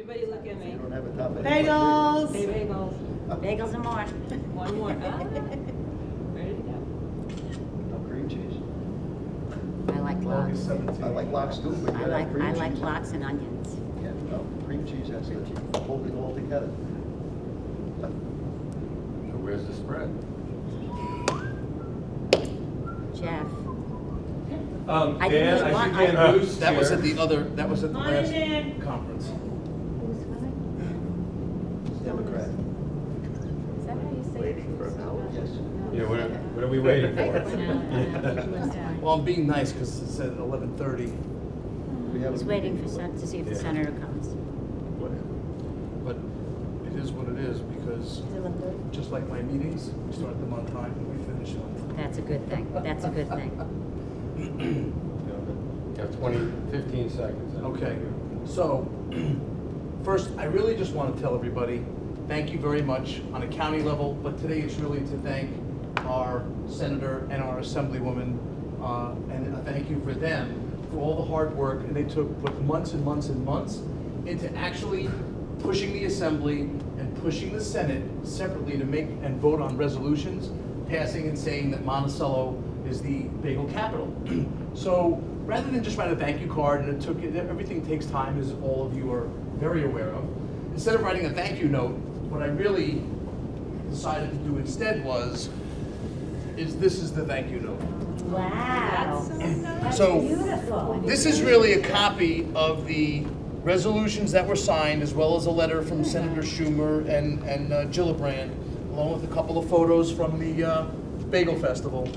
Everybody look at me. You don't have a top. Bagels! Say bagels. Bagels and more. One more. Ready to go. No cream cheese. I like lox. I like lox too, but you I gotta have cream cheese. like lox and onions. Yeah, no, cream cheese has to hold it all together. So where's the spread? Jeff. I Dan, didn't I want- see Dan I- Booth's That was here. at the last Dan. conference. Democrat. Is that how you say it? Yes. Yeah, what are we waiting for? Well, I'm being nice because it's at 11:30. We have He's a waiting meeting. to see if the Yeah. senator comes. But it is what it is because just like my meetings, we start them on time and we finish on time. That's a good thing. That's a good thing. You have 15 seconds. Okay, so first, I really just want to tell everybody, thank you very much on a county level, but today it's really to thank our senator and our assemblywoman, and a thank you for them for all the hard work, and they put months and months and months into actually pushing the assembly and pushing the Senate separately to make and vote on resolutions, passing and saying that Monticello is the bagel capital. So rather than just write a thank you card, and everything takes time, as all of you are very aware of, instead of writing a thank you note, what I really decided to do instead this is the thank you note. Wow. That's So, beautiful. This is really a copy of the resolutions that were signed, as well as a letter from Senator Schumer and Gillibrand, along with a couple of photos from the Bagel Festival.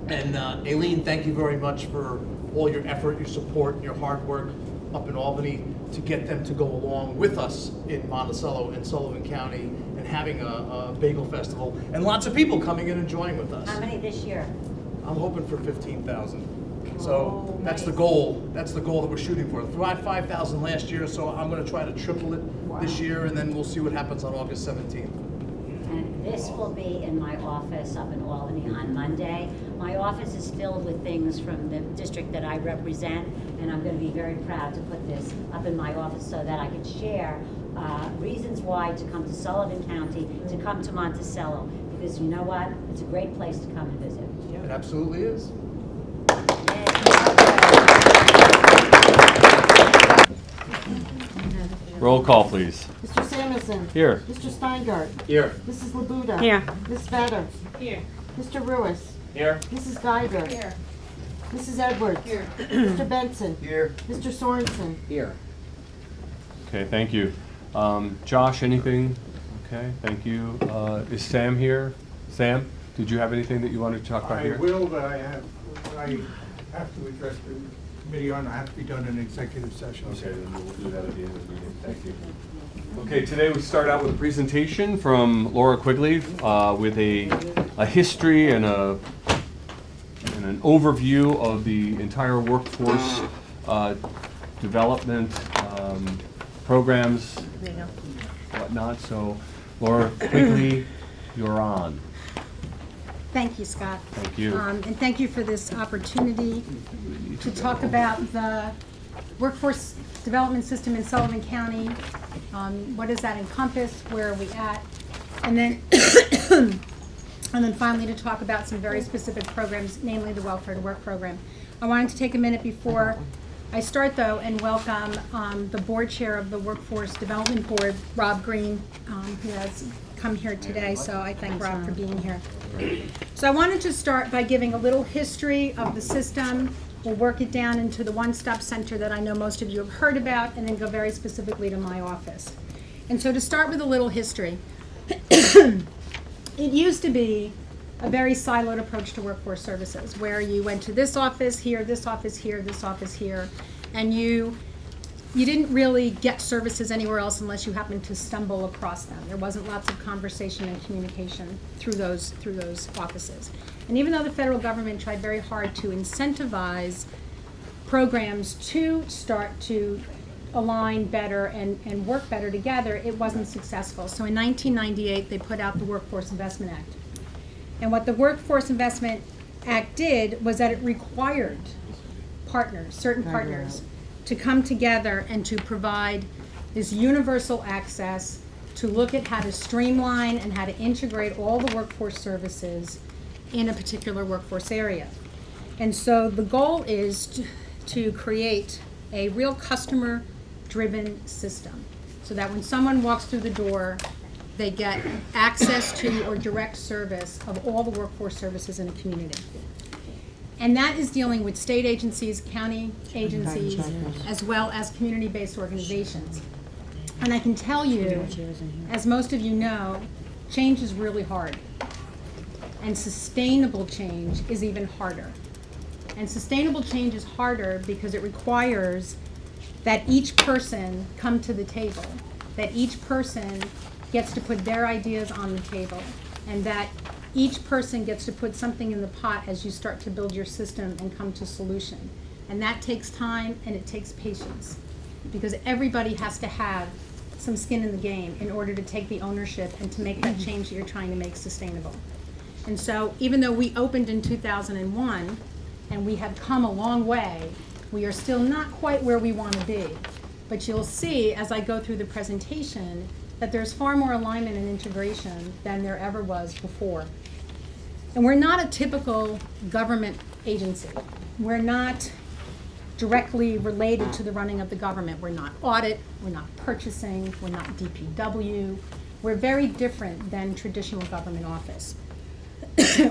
And Aileen, thank you very much for all your effort, your support, your hard work up in Albany to get them to go along with us in Monticello and Sullivan County and having a bagel festival, and lots of people coming in and enjoying with us. How many this year? I'm hoping for 15,000. So that's the goal. That's the goal that we're shooting for. We had 5,000 last year, so I'm going to try to triple it this year, and then we'll see what happens on August 17th. And this will be in my office up in Albany on Monday. My office is filled with things from the district that I represent, and I'm going to be very proud to put this up in my office so that I can share reasons why to come to Sullivan County, to come to Monticello, because you know what? It's a great place to come and visit. It absolutely is. Roll call, please. Mr. Samuelson. Here. Mr. Steingart. Here. Mrs. Labuda. Here. Ms. Vedder. Here. Mr. Ruiz. Here. Mrs. Geiger. Here. Mrs. Edwards. Here. Mr. Benson. Here. Mr. Sorensen. Here. Okay, thank you. Josh, anything? Okay, thank you. Is Sam here? Sam, did you have anything that you wanted to talk about I here? will, but I have to address the committee on, it has to be done in executive session. Okay, then we'll do that at the end of the meeting. Thank you. Okay, today we start out with a presentation from Laura Quigley with a history and an overview of the entire workforce development programs, whatnot. So, Laura Quigley, you're on. Thank you, Scott. Thank you. And thank you for this opportunity to talk about the workforce development system in Sullivan County. What does that encompass? Where are we at? And then, and then finally to talk about some very specific programs, namely the Welfare to Work program. I wanted to take a minute before I start, though, and welcome the board chair of the Workforce Development Board, Rob Green, who has come here today, so I thank Rob for being here. So I wanted to start by giving a little history of the system. We'll work it down into the one-stop center that I know most of you have heard about, and then go very specifically to my office. And so to start with a little history, it used to be a very siloed approach to workforce services, where you went to this office here, this office here, this office here, and you didn't really get services anywhere else unless you happened to stumble across them. There wasn't lots of conversation and communication through those offices. And even though the federal government tried very hard to incentivize programs to start to align better and work better together, it wasn't successful. So in 1998, they put out the Workforce Investment Act. And what the Workforce Investment Act did was that it required partners, certain partners, to come together and to provide this universal access to look at how to streamline and how to integrate all the workforce services in a particular workforce area. And so the goal is to create a real customer-driven system so that when someone walks through the door, they get access to or direct service of all the workforce services in a community. And that is dealing with state agencies, county agencies, as well as community-based organizations. And I can tell you, as most of you know, change is really hard. And sustainable change is even harder. And sustainable change is harder because it requires that each person come to the table, that each person gets to put their ideas on the table, and that each person gets to put something in the pot as you start to build your system and come to solution. And that takes time and it takes patience, because everybody has to have some skin in the game in order to take the ownership and to make that change that you're trying to make sustainable. And so even though we opened in 2001 and we have come a long way, we are still not quite where we want to be. But you'll see as I go through the presentation that there's far more alignment and integration than there ever was before. And we're not a typical government agency. We're not directly related to the running of the government. We're not audit, we're not purchasing, we're not DPW. We're very different than traditional government office.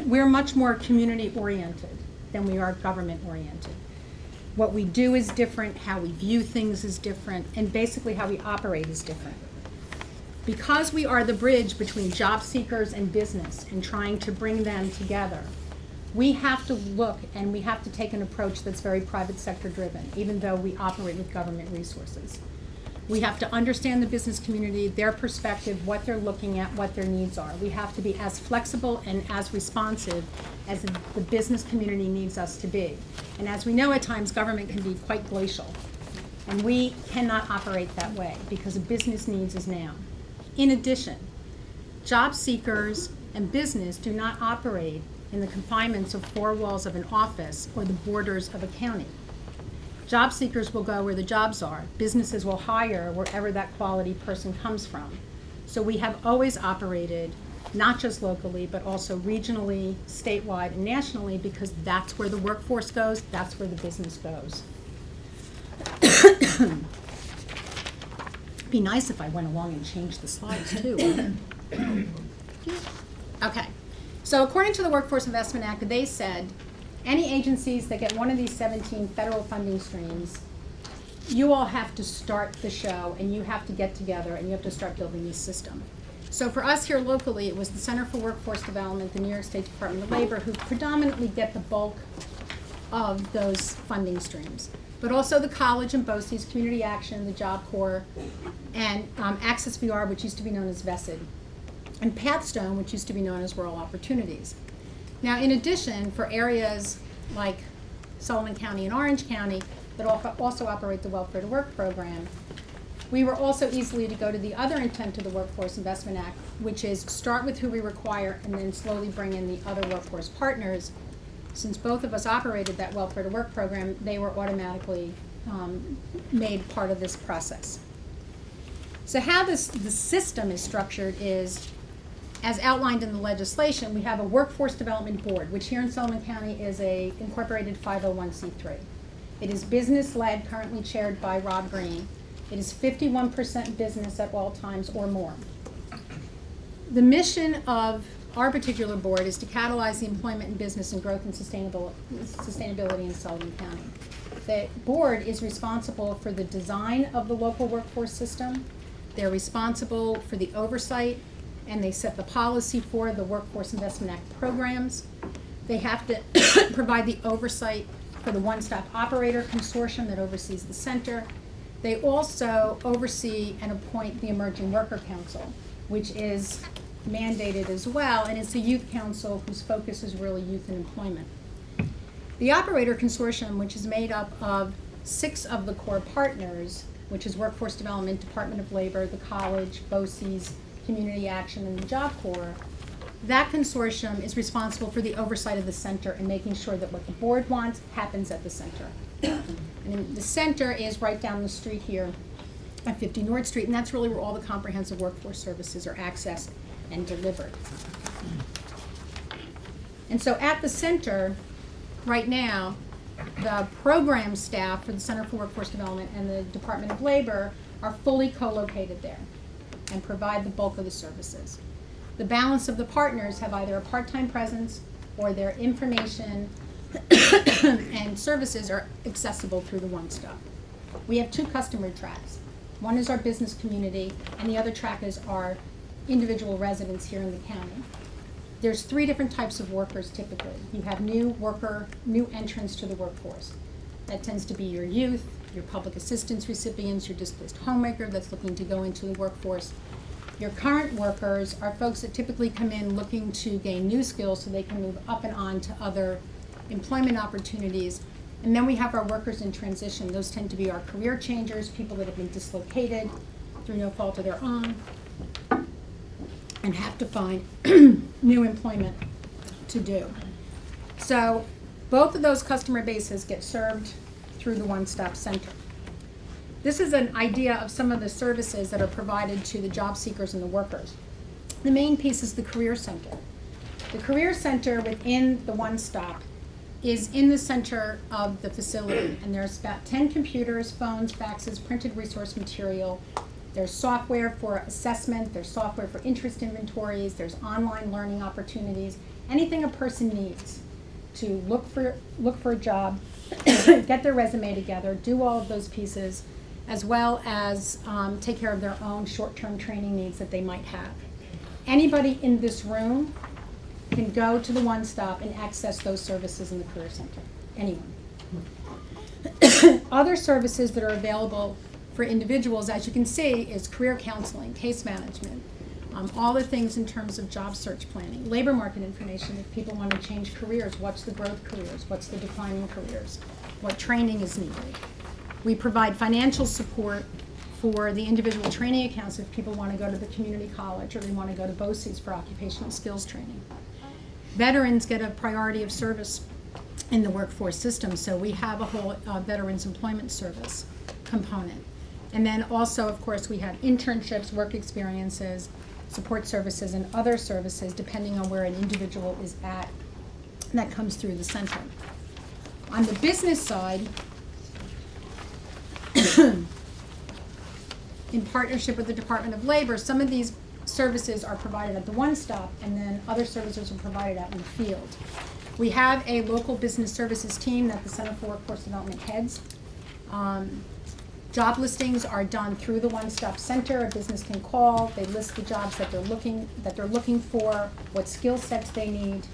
We're much more community-oriented than we are government-oriented. What we do is different, how we view things is different, and basically how we operate is different. Because we are the bridge between job seekers and business and trying to bring them together, we have to look and we have to take an approach that's very private sector driven, even though we operate with government resources. We have to understand the business community, their perspective, what they're looking at, what their needs are. We have to be as flexible and as responsive as the business community needs us to be. And as we know, at times government can be quite glacial. And we cannot operate that way because of business needs is now. In addition, job seekers and business do not operate in the confinements of four walls of an office or the borders of a county. Job seekers will go where the jobs are. Businesses will hire wherever that quality person comes from. So we have always operated not just locally, but also regionally, statewide, and nationally, because that's where the workforce goes, that's where the business goes. Be nice if I went along and changed the slides too. Okay, so according to the Workforce Investment Act, they said any agencies that get one of these 17 federal funding streams, you all have to start the show and you have to get together and you have to start building this system. So for us here locally, it was the Center for Workforce Development, the New York State Department of Labor, who predominantly get the bulk of those funding streams. But also the college and BOCES, Community Action, the Job Corps, and Access VR, which used to be known as VESID, and Pathstone, which used to be known as Rural Opportunities. Now, in addition, for areas like Sullivan County and Orange County that also operate the Welfare to Work program, we were also easily to go to the other intent of the Workforce Investment Act, which is start with who we require and then slowly bring in the other workforce partners. Since both of us operated that Welfare to Work program, they were automatically made part of this process. So how the system is structured is, as outlined in the legislation, we have a Workforce Development Board, which here in Sullivan County is a incorporated 501c3. It is business-led, currently chaired by Rob Green. It is 51% business at all times or more. The mission of our particular board is to catalyze the employment and business and growth and sustainability in Sullivan County. The board is responsible for the design of the local workforce system. They're responsible for the oversight, and they set the policy for the Workforce Investment Act programs. They have to provide the oversight for the One-Stop Operator Consortium that oversees the center. They also oversee and appoint the Emerging Worker Council, which is mandated as well, and it's a youth council whose focus is really youth and employment. The Operator Consortium, which is made up of 6 of the core partners, which is Workforce Development, Department of Labor, the college, BOCES, Community Action, and the Job Corps, that consortium is responsible for the oversight of the center and making sure that what the board wants happens at the center. And the center is right down the street here at 50 North Street, and that's really where all the comprehensive workforce services are accessed and delivered. And so at the center, right now, the program staff for the Center for Workforce Development and the Department of Labor are fully co-located there and provide the bulk of the services. The balance of the partners have either a part-time presence or their information and services are accessible through the One Stop. We have two customer tracks. One is our business community, and the other track is our individual residents here in the county. There's three different types of workers typically. You have new entrants to the workforce. That tends to be your youth, your public assistance recipients, your displaced homemaker that's looking to go into the workforce. Your current workers are folks that typically come in looking to gain new skills so they can move up and on to other employment opportunities. And then we have our workers in transition. Those tend to be our career changers, people that have been dislocated through no fault of their own and have to find new employment to do. So both of those customer bases get served through the one-stop center. This is an idea of some of the services that are provided to the job seekers and the workers. The main piece is the Career Center. The Career Center within the one-stop is in the center of the facility, and there's about 10 computers, phones, faxes, printed resource material. There's software for assessment, there's software for interest inventories, there's online learning opportunities, anything a person needs to look for a job, get their resume together, do all of those pieces, as well as take care of their own short-term training needs that they might have. Anybody in this room can go to the One Stop and access those services in the Career Center. Anyone. Other services that are available for individuals, as you can see, is career counseling, case management, all the things in terms of job search planning, labor market information if people want to change careers, what's the growth careers, what's the declining careers, what training is needed. We provide financial support for the individual training accounts if people want to go to the community college or they want to go to BOCES for occupational skills training. Veterans get a priority of service in the workforce system, so we have a whole Veterans Employment Service component. And then also, of course, we have internships, work experiences, support services, and other services depending on where an individual is at, and that comes through the center. On the business side, in partnership with the Department of Labor, some of these services are provided at the One Stop, and then other services are provided out in the field. We have a local business services team that the Center for Workforce Development heads. Job listings are done through the One Stop Center. A business can call, they list the jobs that they're looking for, what skill sets they need.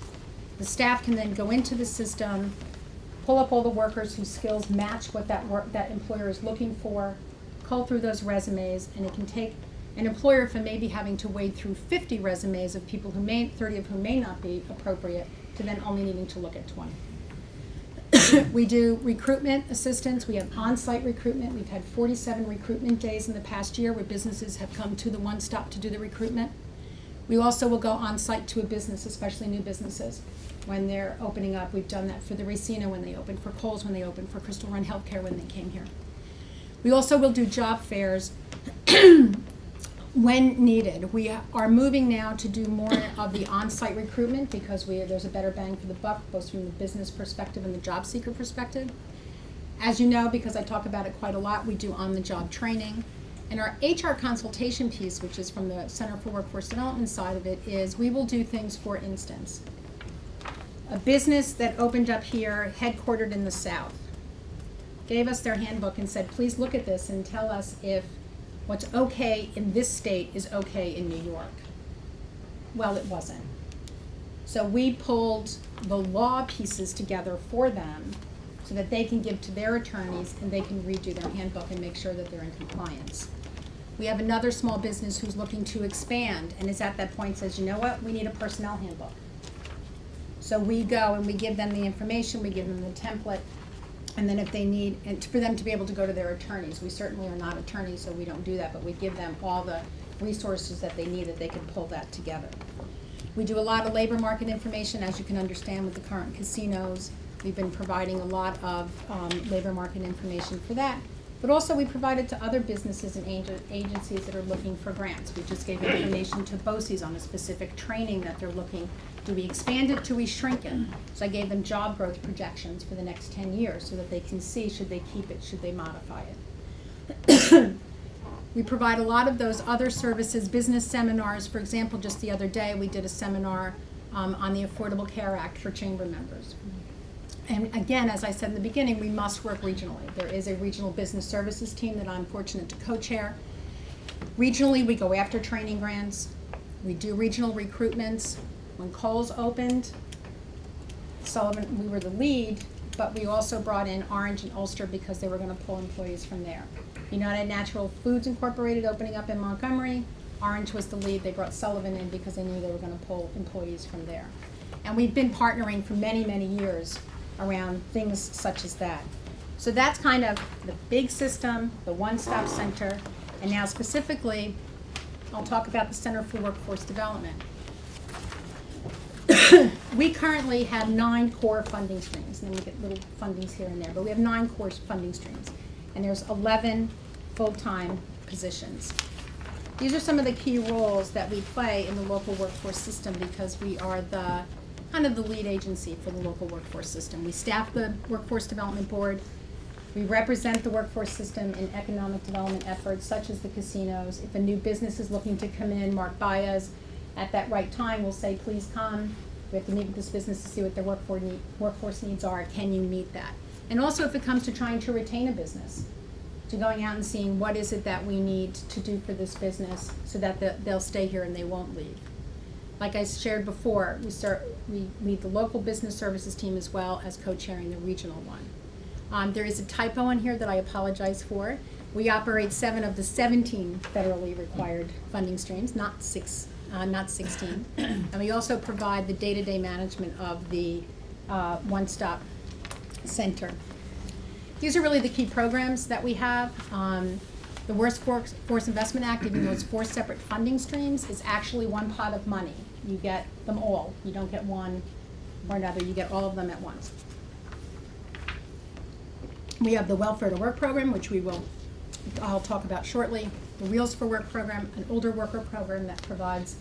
The staff can then go into the system, pull up all the workers whose skills match what that employer is looking for, cull through those resumes, and it can take an employer from maybe having to wade through 50 resumes of people 30 of whom may not be appropriate, to then only needing to look at 20. We do recruitment assistance. We have on-site recruitment. We've had 47 recruitment days in the past year where businesses have come to the One Stop to do the recruitment. We also will go on-site to a business, especially new businesses, when they're opening up. We've done that for the Racina when they opened, for Kohl's when they opened, for Crystal Run Healthcare when they came here. We also will do job fairs when needed. We are moving now to do more of the on-site recruitment because there's a better bang for the buck, both from the business perspective and the job seeker perspective. As you know, because I talk about it quite a lot, we do on-the-job training. And our HR consultation piece, which is from the Center for Workforce Development side of it, is we will do things, for instance, a business that opened up here, headquartered in the South, gave us their handbook and said, please look at this and tell us if what's okay in this state is okay in New York. Well, it wasn't. So we pulled the law pieces together for them so that they can give to their attorneys and they can redo their handbook and make sure that they're in compliance. We have another small business who's looking to expand and is at that point, says, you know what, we need a personnel handbook. So we go and we give them the information, we give them the template, and then if they need, and for them to be able to go to their attorneys. We certainly are not attorneys, so we don't do that, but we give them all the resources that they need that they can pull that together. We do a lot of labor market information, as you can understand with the current casinos. We've been providing a lot of labor market information for that. But also we provide it to other businesses and agencies that are looking for grants. We just gave information to BOCES on a specific training that they're looking. Do we expand it? Do we shrink it? So I gave them job growth projections for the next 10 years so that they can see, should they keep it, should they modify it. We provide a lot of those other services, business seminars. For example, just the other day, we did a seminar on the Affordable Care Act for chamber members. And again, as I said in the beginning, we must work regionally. There is a regional business services team that I'm fortunate to co-chair. Regionally, we go after training grants. We do regional recruitments. When Kohl's opened, Sullivan, we were the lead, but we also brought in Orange and Ulster because they were going to pull employees from there. United Natural Foods Incorporated opening up in Montgomery. Orange was the lead. They brought Sullivan in because they knew they were going to pull employees from there. And we've been partnering for many, many years around things such as that. So that's kind of the big system, the one-stop center, and now specifically, I'll talk about the Center for Workforce Development. We currently have 9 core funding streams, and then we get little fundings here and there, but we have 9 core funding streams, and there's 11 full-time positions. These are some of the key roles that we play in the local workforce system because we are the kind of the lead agency for the local workforce system. We staff the Workforce Development Board. We represent the workforce system in economic development efforts such as the casinos. If a new business is looking to come in, Mark Baez, at that right time will say, please come. We have to meet with this business to see what their workforce needs are. Can you meet that? And also if it comes to trying to retain a business, to going out and seeing what is it that we need to do for this business so that they'll stay here and they won't leave. Like I shared before, we lead the local business services team as well as co-chairing the regional one. There is a typo in here that I apologize for. We operate 7 of the 17 federally required funding streams, not 16. And we also provide the day-to-day management of the one-stop center. These are really the key programs that we have. The Workforce Investment Act, even though it's 4 separate funding streams, is actually one pot of money. You get them all. You don't get one or another. You get all of them at once. We have the Welfare to Work program, which I'll talk about shortly. The Wheels for Work program, an older worker program that provides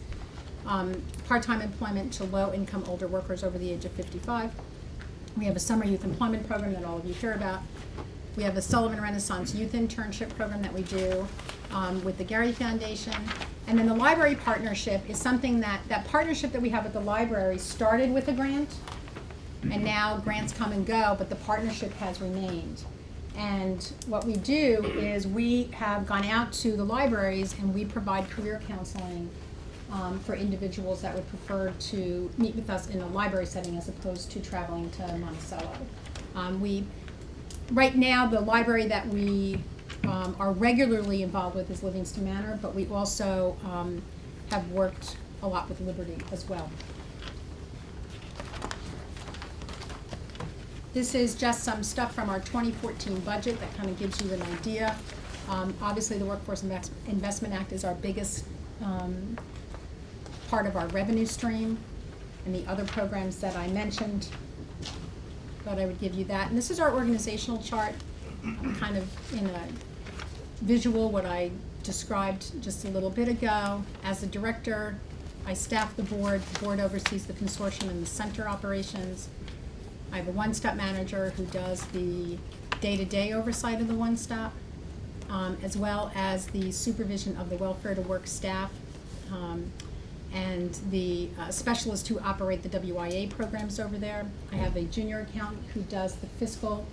part-time employment to low-income older workers over the age of 55. We have a summer youth employment program that all of you hear about. We have a Sullivan Renaissance Youth Internship program that we do with the Gary Foundation. And then the library partnership is something that partnership that we have with the library started with a grant, and now grants come and go, but the partnership has remained. And what we do is we have gone out to the libraries and we provide career counseling for individuals that would prefer to meet with us in a library setting as opposed to traveling to Monticello. Right now, the library that we are regularly involved with is Livingston Manor, but we also have worked a lot with Liberty as well. This is just some stuff from our 2014 budget that kind of gives you an idea. Obviously, the Workforce Investment Act is our biggest part of our revenue stream, and the other programs that I mentioned. Thought I would give you that. And this is our organizational chart, kind of in a visual, what I described just a little bit ago. As a director, I staff the board oversees the consortium and the center operations. I have a one-stop manager who does the day-to-day oversight of the one-stop, as well as the supervision of the Welfare to Work staff, and the specialists who operate the WIA programs over there. I have a junior accountant who does the fiscal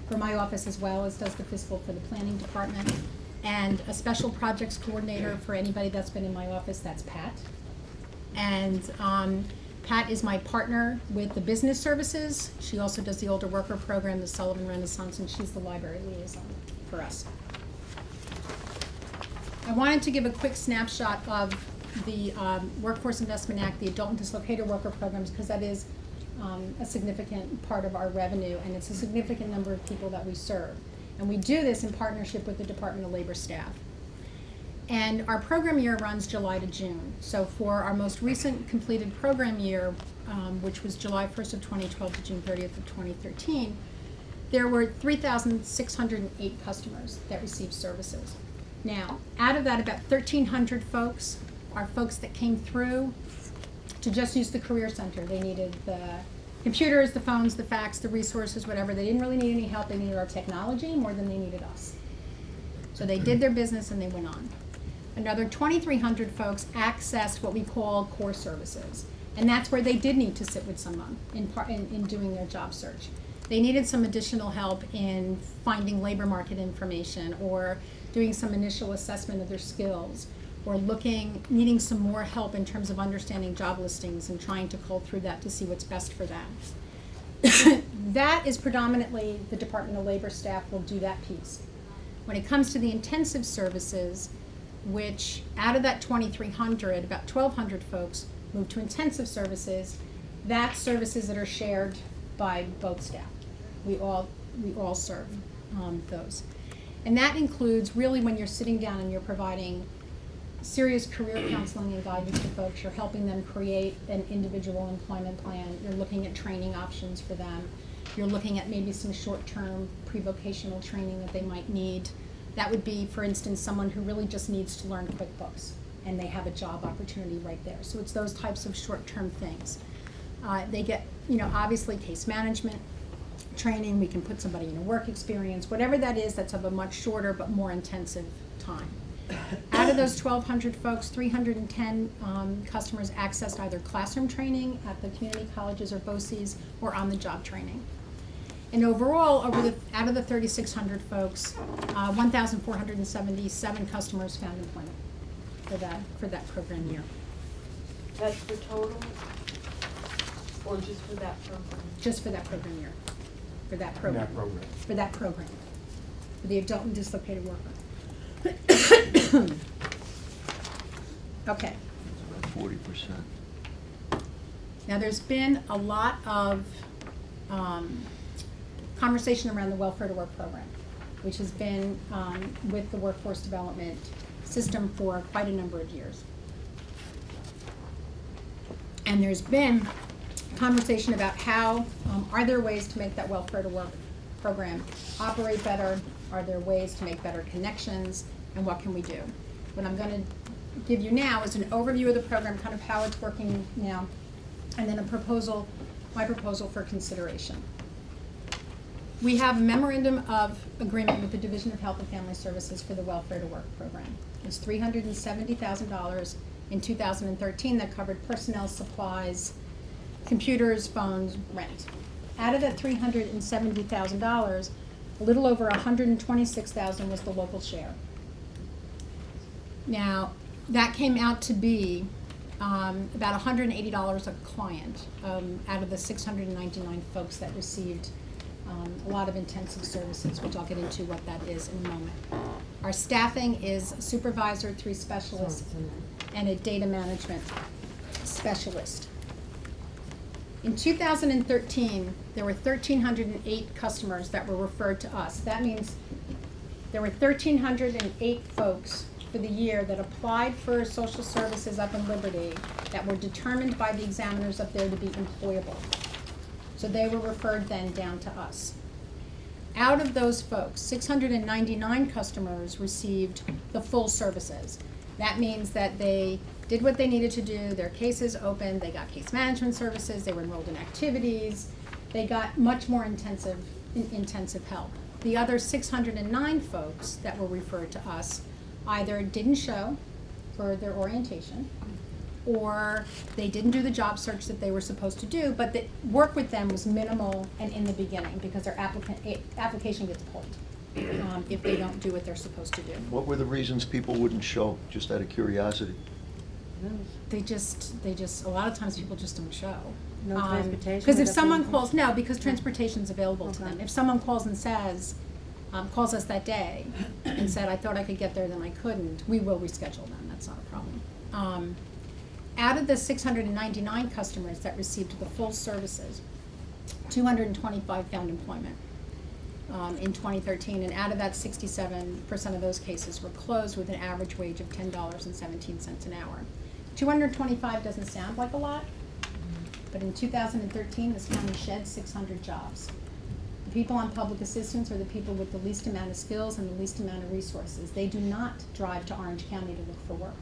for my office as well as does the fiscal for the planning department, and a special projects coordinator for anybody that's been in my office, that's Pat. And Pat is my partner with the business services. She also does the older worker program, the Sullivan Renaissance, and she's the library liaison for us. I wanted to give a quick snapshot of the Workforce Investment Act, the Adult and Dislocated Worker programs, because that is a significant part of our revenue, and it's a significant number of people that we serve. And we do this in partnership with the Department of Labor staff. And our program year runs July to June. So for our most recent completed program year, which was July 1st of 2012 to June 30th of 2013, there were 3,608 customers that received services. Now, out of that, about 1,300 folks are folks that came through to just use the Career Center. They needed the computers, the phones, the fax, the resources, whatever. They didn't really need any help. They needed our technology more than they needed us. So they did their business and they went on. Another 2,300 folks accessed what we call core services. And that's where they did need to sit with someone in doing their job search. They needed some additional help in finding labor market information or doing some initial assessment of their skills or needing some more help in terms of understanding job listings and trying to cull through that to see what's best for them. That is predominantly the Department of Labor staff will do that piece. When it comes to the intensive services, which out of that 2,300, about 1,200 folks moved to intensive services, that's services that are shared by both staff. We all serve those. And that includes really when you're sitting down and you're providing serious career counseling and guidance to folks, you're helping them create an individual employment plan, you're looking at training options for them, you're looking at maybe some short-term pre-vocational training that they might need. That would be, for instance, someone who really just needs to learn QuickBooks and they have a job opportunity right there. So it's those types of short-term things. They get, obviously case management training. We can put somebody in a work experience, whatever that is, that's of a much shorter but more intensive time. Out of those 1,200 folks, 310 customers accessed either classroom training at the community colleges or BOCES or on-the-job training. And overall, out of the 3,600 folks, 1,477 customers found employment for that program year. That's for total, or just for that program? Just for that program year, for that program. For that program, for the adult and dislocated worker. Okay. 40%. Now, there's been a lot of conversation around the Welfare to Work program, which has been with the workforce development system for quite a number of years. And there's been conversation about how, are there ways to make that Welfare to Work program operate better? Are there ways to make better connections? And what can we do? What I'm going to give you now is an overview of the program, kind of how it's working now, and then my proposal for consideration. We have a memorandum of agreement with the Division of Health and Family Services for the Welfare to Work program. It's $370,000 in 2013 that covered personnel, supplies, computers, phones, rent. Out of that $370,000, a little over $126,000 was the local share. Now, that came out to be about $180 a client out of the 699 folks that received a lot of intensive services, which I'll get into what that is in a moment. Our staffing is a supervisor, 3 specialists, and a data management specialist. In 2013, there were 1,308 customers that were referred to us. That means there were 1,308 folks for the year that applied for social services up in Liberty that were determined by the examiners up there to be employable. So they were referred then down to us. Out of those folks, 699 customers received the full services. That means that they did what they needed to do, their cases opened, they got case management services, they were enrolled in activities, they got much more intensive help. The other 609 folks that were referred to us either didn't show for their orientation, or they didn't do the job search that they were supposed to do, but the work with them was minimal and in the beginning because their application gets pulled if they don't do what they're supposed to do. What were the reasons people wouldn't show, just out of curiosity? They just, A lot of times people just don't show. no transportation? Because if without someone being- calls, no, because transportation's available to them. Okay. If someone calls and says, calls us that day and said, I thought I could get there, then I couldn't, we will reschedule them, that's not a problem. Out of the 699 customers that received the full services, 225 found employment in 2013, and out of that, 67% of those cases were closed with an average wage of $10.17 an hour. 225 doesn't sound like a lot, but in 2013, this county shed 600 jobs The people on public assistance are the people with the least amount of skills and the least amount of resources. They do not drive to Orange County to look for work.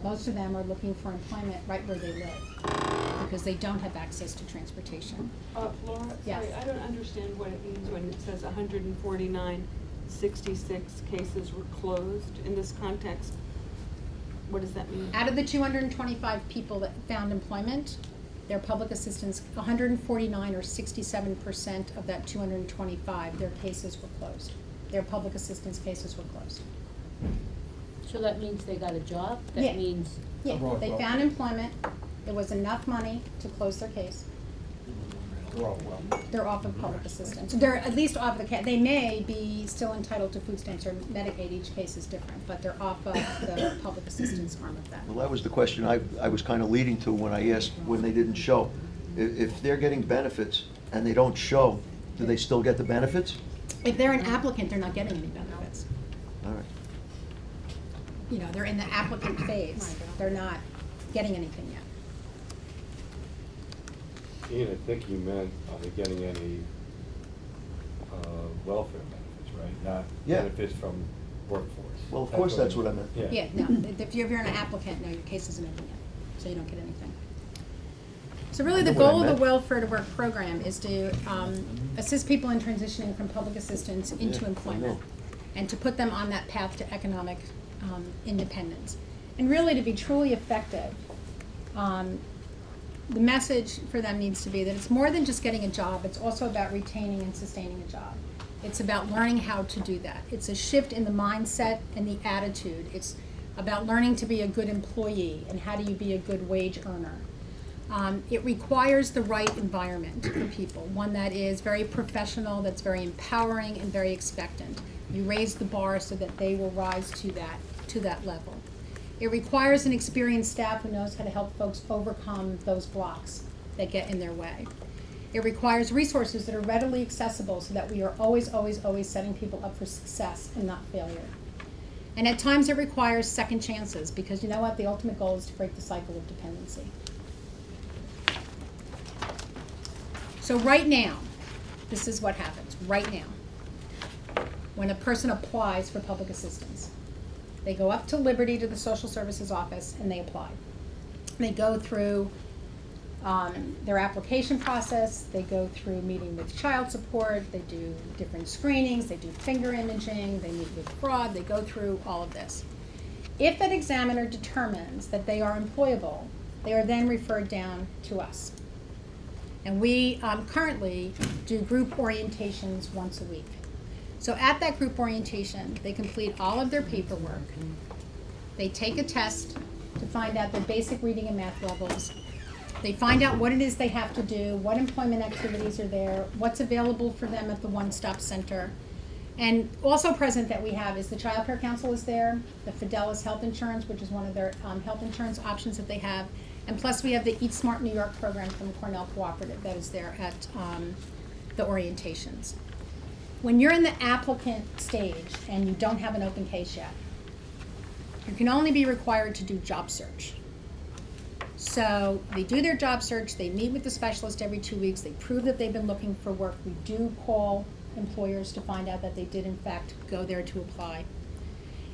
Most of them are looking for employment right where they live because they don't have access to transportation. Laura, Yes. sorry, I don't understand what it means when it says 149, 66 cases were closed in this context. What does that mean? Out of the 225 people that found employment, their public assistance, 149 or 67% of that 225, their cases were closed. Their public assistance cases were closed. So that means they got a job? Yeah. That means, Yeah, they found employment, there was enough money to close their case. They're off of public assistance. They're at least off the they may be still entitled to food stamps or Medicaid, each case is different, but they're off of the public assistance arm of that. Well, that was the question I was kind of leading to when I asked when they didn't show. If they're getting benefits and they don't show, do they still get the benefits? If they're an applicant, they're not getting any benefits. All right. You know, they're in the applicant phase, they're not getting anything yet. Ian, I think you meant, are they getting any welfare benefits, right? Not Yeah. benefits from workforce. Well, of course, that's what I meant. Yeah, no, if you're an applicant, no, your case isn't open yet, so you don't get anything. So really, the I know what I goal of the meant. Welfare to Work program is to assist people in transitioning from public assistance into Yeah, I employment, know. and to put them on that path to economic independence. And really, to be truly effective, the message for them needs to be that it's more than just getting a job, it's also about retaining and sustaining a job. It's about learning how to do that. It's a shift in the mindset and the attitude. It's about learning to be a good employee and how do you be a good wage earner. It requires the right environment for people, one that is very professional, that's very empowering and very expectant. You raise the bar so that they will rise to that level. It requires an experienced staff who knows how to help folks overcome those blocks that get in their way. It requires resources that are readily accessible so that we are always, always, always setting people up for success and not failure. And at times it requires second chances because you know what? The ultimate goal is to break the cycle of dependency. So right now, this is what happens, right now, when a person applies for public assistance. They go up to Liberty to the social services office and they apply. They go through their application process, they go through meeting with child support, they do different screenings, they do finger imaging, they meet with fraud, they go through all of this. If an examiner determines that they are employable, they are then referred down to us. And we currently do group orientations once a week. So at that group orientation, they complete all of their paperwork. They take a test to find out their basic reading and math levels. They find out what it is they have to do, what employment activities are there, what's available for them at the one-stop center. And also present that we have is the Child Care Council is there, the Fidelis Health Insurance, which is one of their health insurance options that they have. And plus we have the Eat Smart New York program from Cornell Cooperative that is there at the orientations. When you're in the applicant stage and you don't have an open case yet, you can only be required to do job search. So they do their job search, they meet with the specialist every 2 weeks, they prove that they've been looking for work. We do call employers to find out that they did in fact go there to apply.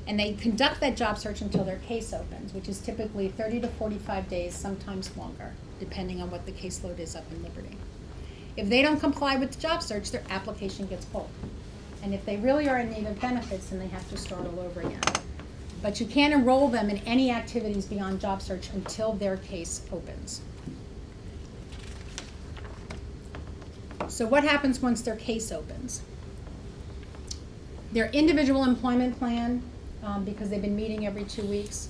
And they conduct that job search until their case opens, which is typically 30 to 45 days, sometimes longer, depending on what the caseload is up in Liberty. If they don't comply with the job search, their application gets pulled. And if they really are in need of benefits, then they have to start all over again. But you can't enroll them in any activities beyond job search until their case opens. So what happens once their case opens? Their individual employment plan, because they've been meeting every 2 weeks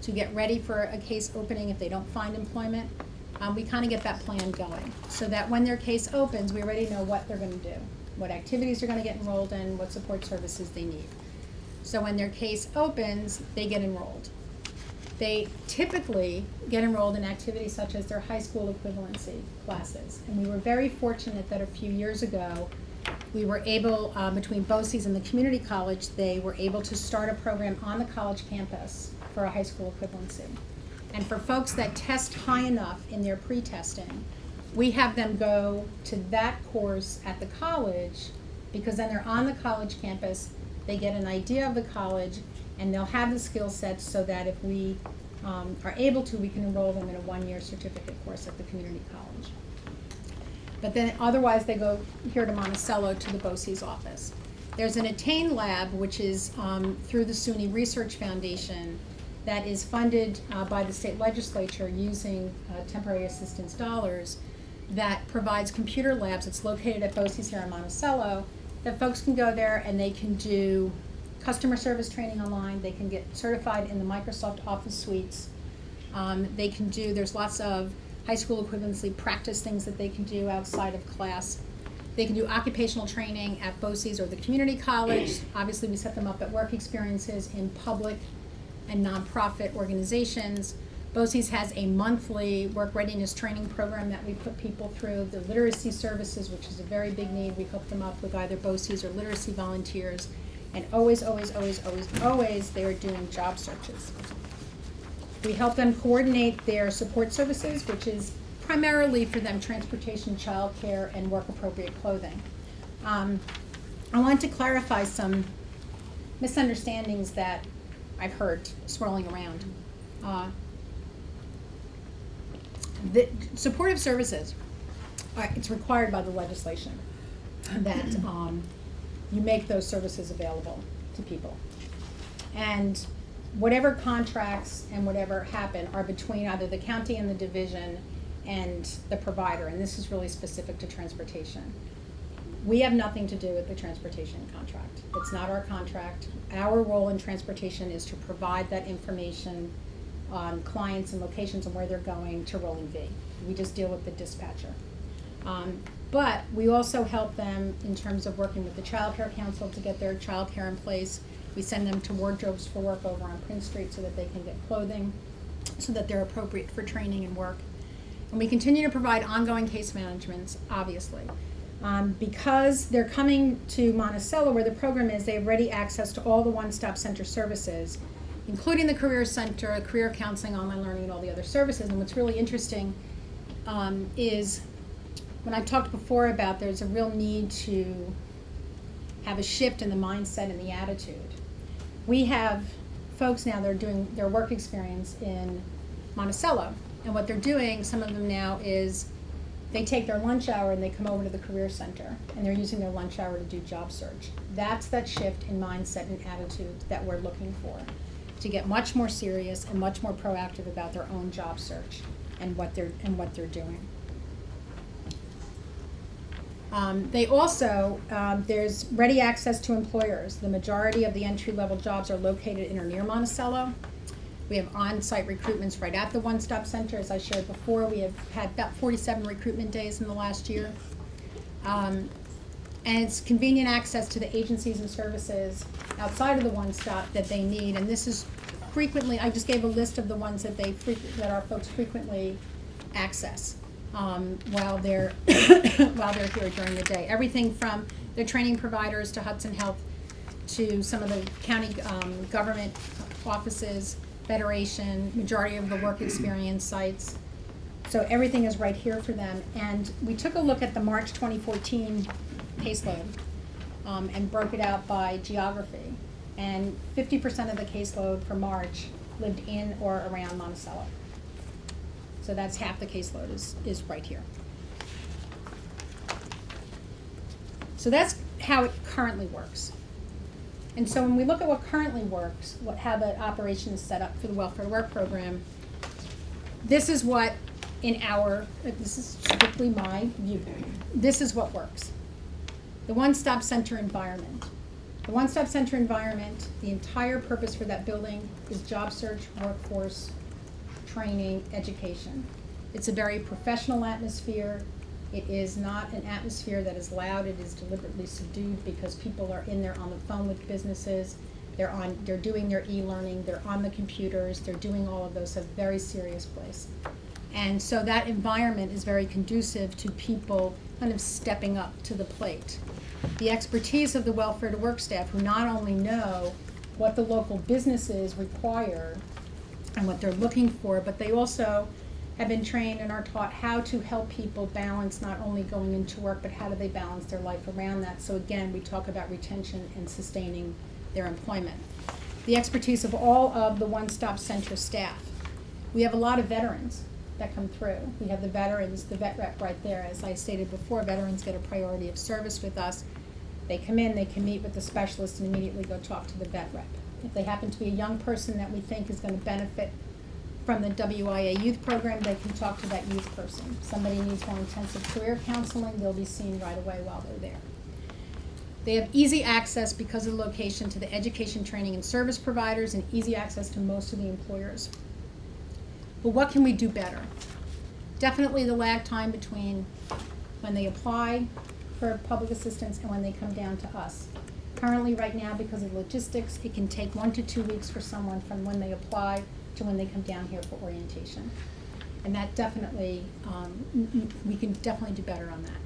to get ready for a case opening if they don't find employment, we kind of get that plan going so that when their case opens, we already know what they're going to do, what activities they're going to get enrolled in, what support services they need. So when their case opens, they get enrolled. They typically get enrolled in activities such as their high school equivalency classes. And we were very fortunate that a few years ago, we were able, between BOCES and the community college, they were able to start a program on the college campus for a high school equivalency. And for folks that test high enough in their pre-testing, We have them go to that course at the college, because then they're on the college campus, they get an idea of the college, and they'll have the skill sets so that if we are able to, we can enroll them in a one-year certificate course at the community college. But then otherwise they go here to Monticello to the BOCES office. There's an Attain Lab, which is through the SUNY Research Foundation, that is funded by the state legislature using temporary assistance dollars, that provides computer labs. It's located at BOCES here in Monticello, that folks can go there and they can do customer service training online, they can get certified in the Microsoft Office suites, they can do, there's lots of high school equivalency practice things that they can do outside of class. They can do occupational training at BOCES or the community college. Obviously, we set them up at work experiences in public and nonprofit organizations. BOCES has a monthly work readiness training program that we put people through. The literacy services, which is a very big need, we hook them up with either BOCES or literacy volunteers. And always, always, always, always, always, they are doing job searches. We help them coordinate their support services, which is primarily for them transportation, childcare, and work-appropriate clothing. I want to clarify some misunderstandings that I've heard swirling around. The supportive services, it's required by the legislation that you make those services available to people. And whatever contracts and whatever happen are between either the county and the division and the provider, and this is really specific to transportation. We have nothing to do with the transportation contract. It's not our contract. Our role in transportation is to provide that information on clients and locations and where they're going to Rolling V. We just deal with the dispatcher. But we also help them in terms of working with the Child Care Council to get their child care in place. We send them to Wardrobes for Work over on Prince Street so that they can get clothing, so that they're appropriate for training and work. And we continue to provide ongoing case management, obviously. Because they're coming to Monticello where the program is, they have ready access to all the one-stop center services, including the Career Center, career counseling, online learning, and all the other services. And what's really interesting is when I've talked before about there's a real need to have a shift in the mindset and the attitude. We have folks now that are doing their work experience in Monticello, and what they're doing, some of them now, is they take their lunch hour and they come over to the Career Center, and they're using their lunch hour to do job search. That's that shift in mindset and attitude that we're looking for, to get much more serious and much more proactive about their own job search and what they're doing. They also, there's ready access to employers. The majority of the entry-level jobs are located in or near Monticello. We have on-site recruitments right at the one-stop center. As I shared before, we have had about 47 recruitment days in the last year. And it's convenient access to the agencies and services outside of the one-stop that they need. And this is frequently, I just gave a list of the ones that that our folks frequently access while they're here during the day. Everything from the training providers to Hudson Health to some of the county government offices, Federation, majority of the work experience sites. So everything is right here for them. And we took a look at the March 2014 caseload and broke it out by geography. And 50% of the caseload for March lived in or around Monticello. So that's half the caseload is right here. So that's how it currently works. And so when we look at what currently works, how the operation is set up for the Welfare to Work program, this is what this is strictly my view, this is what works. The one-stop center environment. The one-stop center environment, the entire purpose for that building is job search, workforce, training, education. It's a very professional atmosphere. It is not an atmosphere that is loud. It is deliberately subdued because people are in there on the phone with businesses. They're doing their e-learning. They're on the computers. They're doing all of those. It's a very serious place. And so that environment is very conducive to people kind of stepping up to the plate. The expertise of the Welfare to Work staff, who not only know what the local businesses require and what they're looking for, but they also have been trained and are taught how to help people balance not only going into work, but how do they balance their life around that. So again, we talk about retention and sustaining their employment. The expertise of all of the one-stop center staff. We have a lot of veterans that come through. We have the veterans, the vet rep right there. As I stated before, veterans get a priority of service with us. They come in, they can meet with the specialist and immediately go talk to the vet rep. If they happen to be a young person that we think is going to benefit from the WIA youth program, they can talk to that youth person. Somebody needs more intensive career counseling, they'll be seen right away while they're there. They have easy access because of the location to the education, training, and service providers, and easy access to most of the employers. But what can we do better? Definitely the lag time between when they apply for public assistance and when they come down to us. Currently, right now, because of logistics, it can take 1 to 2 weeks for someone from when they apply to when they come down here for orientation. And that definitely, we can definitely do better on that.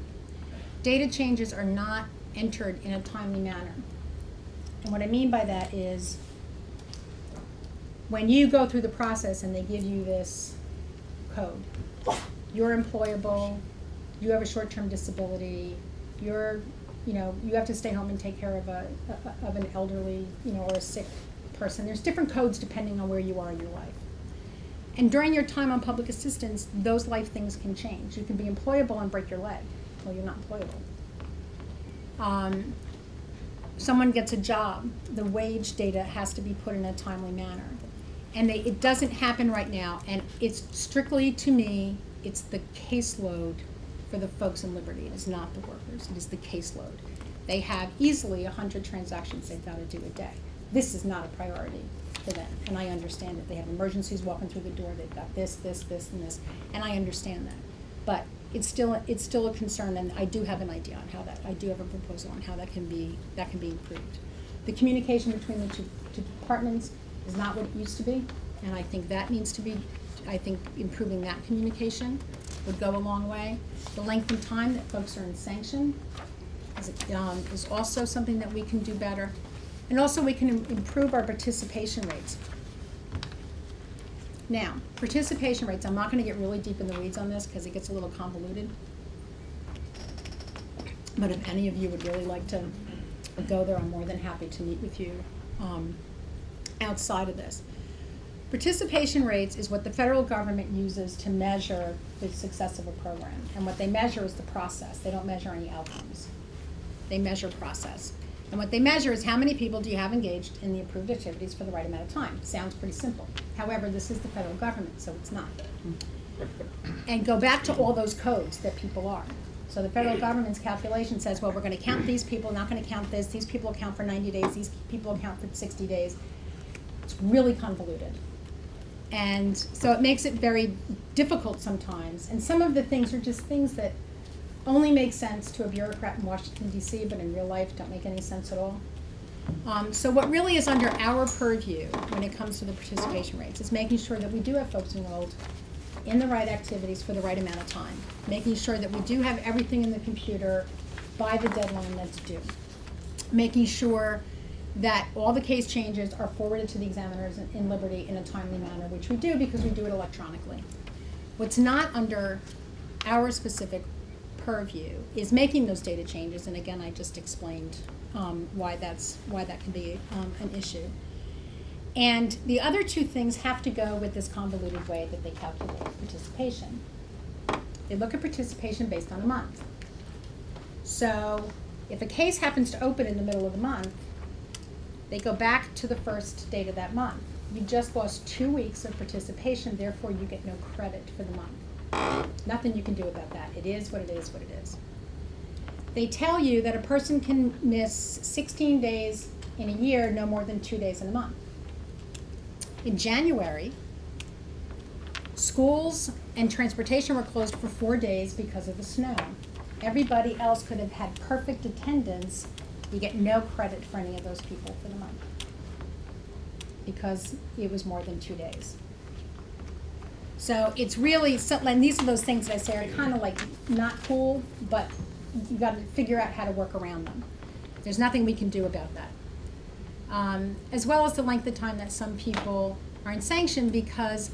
Data changes are not entered in a timely manner. And what I mean by that is, when you go through the process and they give you this code, you're employable, you have a short-term disability, you have to stay home and take care of an elderly, or a sick person. There's different codes depending on where you are in your life. And during your time on public assistance, those life things can change. You can be employable and break your leg. Well, you're not employable. Someone gets a job, the wage data has to be put in a timely manner. And it doesn't happen right now, and it's strictly, to me, it's the caseload for the folks in Liberty. It is not the workers, it is the caseload. They have easily 100 transactions they've got to do a day. This is not a priority for them, and I understand that. They have emergencies walking through the door, they've got this, and this, and I understand that. But it's still a concern, and I do have an idea on how that, I do have a proposal on how that can be improved. The communication between the two departments is not what it used to be, and I think that needs to be, improving that communication would go a long way. The length of time that folks are in sanction is also something that we can do better. And also we can improve our participation rates. Now, participation rates, I'm not going to get really deep in the weeds on this because it gets a little convoluted. But if any of you would really like to go there, I'm more than happy to meet with you outside of this. Participation rates is what the federal government uses to measure the success of a program. And what they measure is the process. They don't measure any outcomes. They measure process. And what they measure is how many people do you have engaged in the approved activities for the right amount of time. Sounds pretty simple. However, this is the federal government, so it's not. And go back to all those codes that people are. So the federal government's calculation says, well, we're going to count these people, not going to count this. These people account for 90 days. These people account for 60 days. It's really convoluted. And so it makes it very difficult sometimes. And some of the things are just things that only make sense to a bureaucrat in Washington, D.C., but in real life don't make any sense at all. So what really is under our purview when it comes to the participation rates is making sure that we do have folks enrolled in the right activities for the right amount of time, making sure that we do have everything in the computer by the deadline that's due, making sure that all the case changes are forwarded to the examiners in Liberty in a timely manner, which we do because we do it electronically. What's not under our specific purview is making those data changes, and again, I just explained why that can be an issue. And the other two things have to go with this convoluted way that they calculate participation. They look at participation based on a month. So if a case happens to open in the middle of the month, they go back to the first date of that month. You just lost 2 weeks of participation, therefore you get no credit for the month. Nothing you can do about that. It is what it is what it is. They tell you that a person can miss 16 days in a year, no more than 2 days in a month. In January, schools and transportation were closed for 4 days because of the snow. Everybody else could have had perfect attendance. You get no credit for any of those people for the month because it was more than 2 days. So it's really, and these are those things that I say are kind of like not cool, but you got to figure out how to work around them. There's nothing we can do about that. As well as the length of time that some people are in sanction, because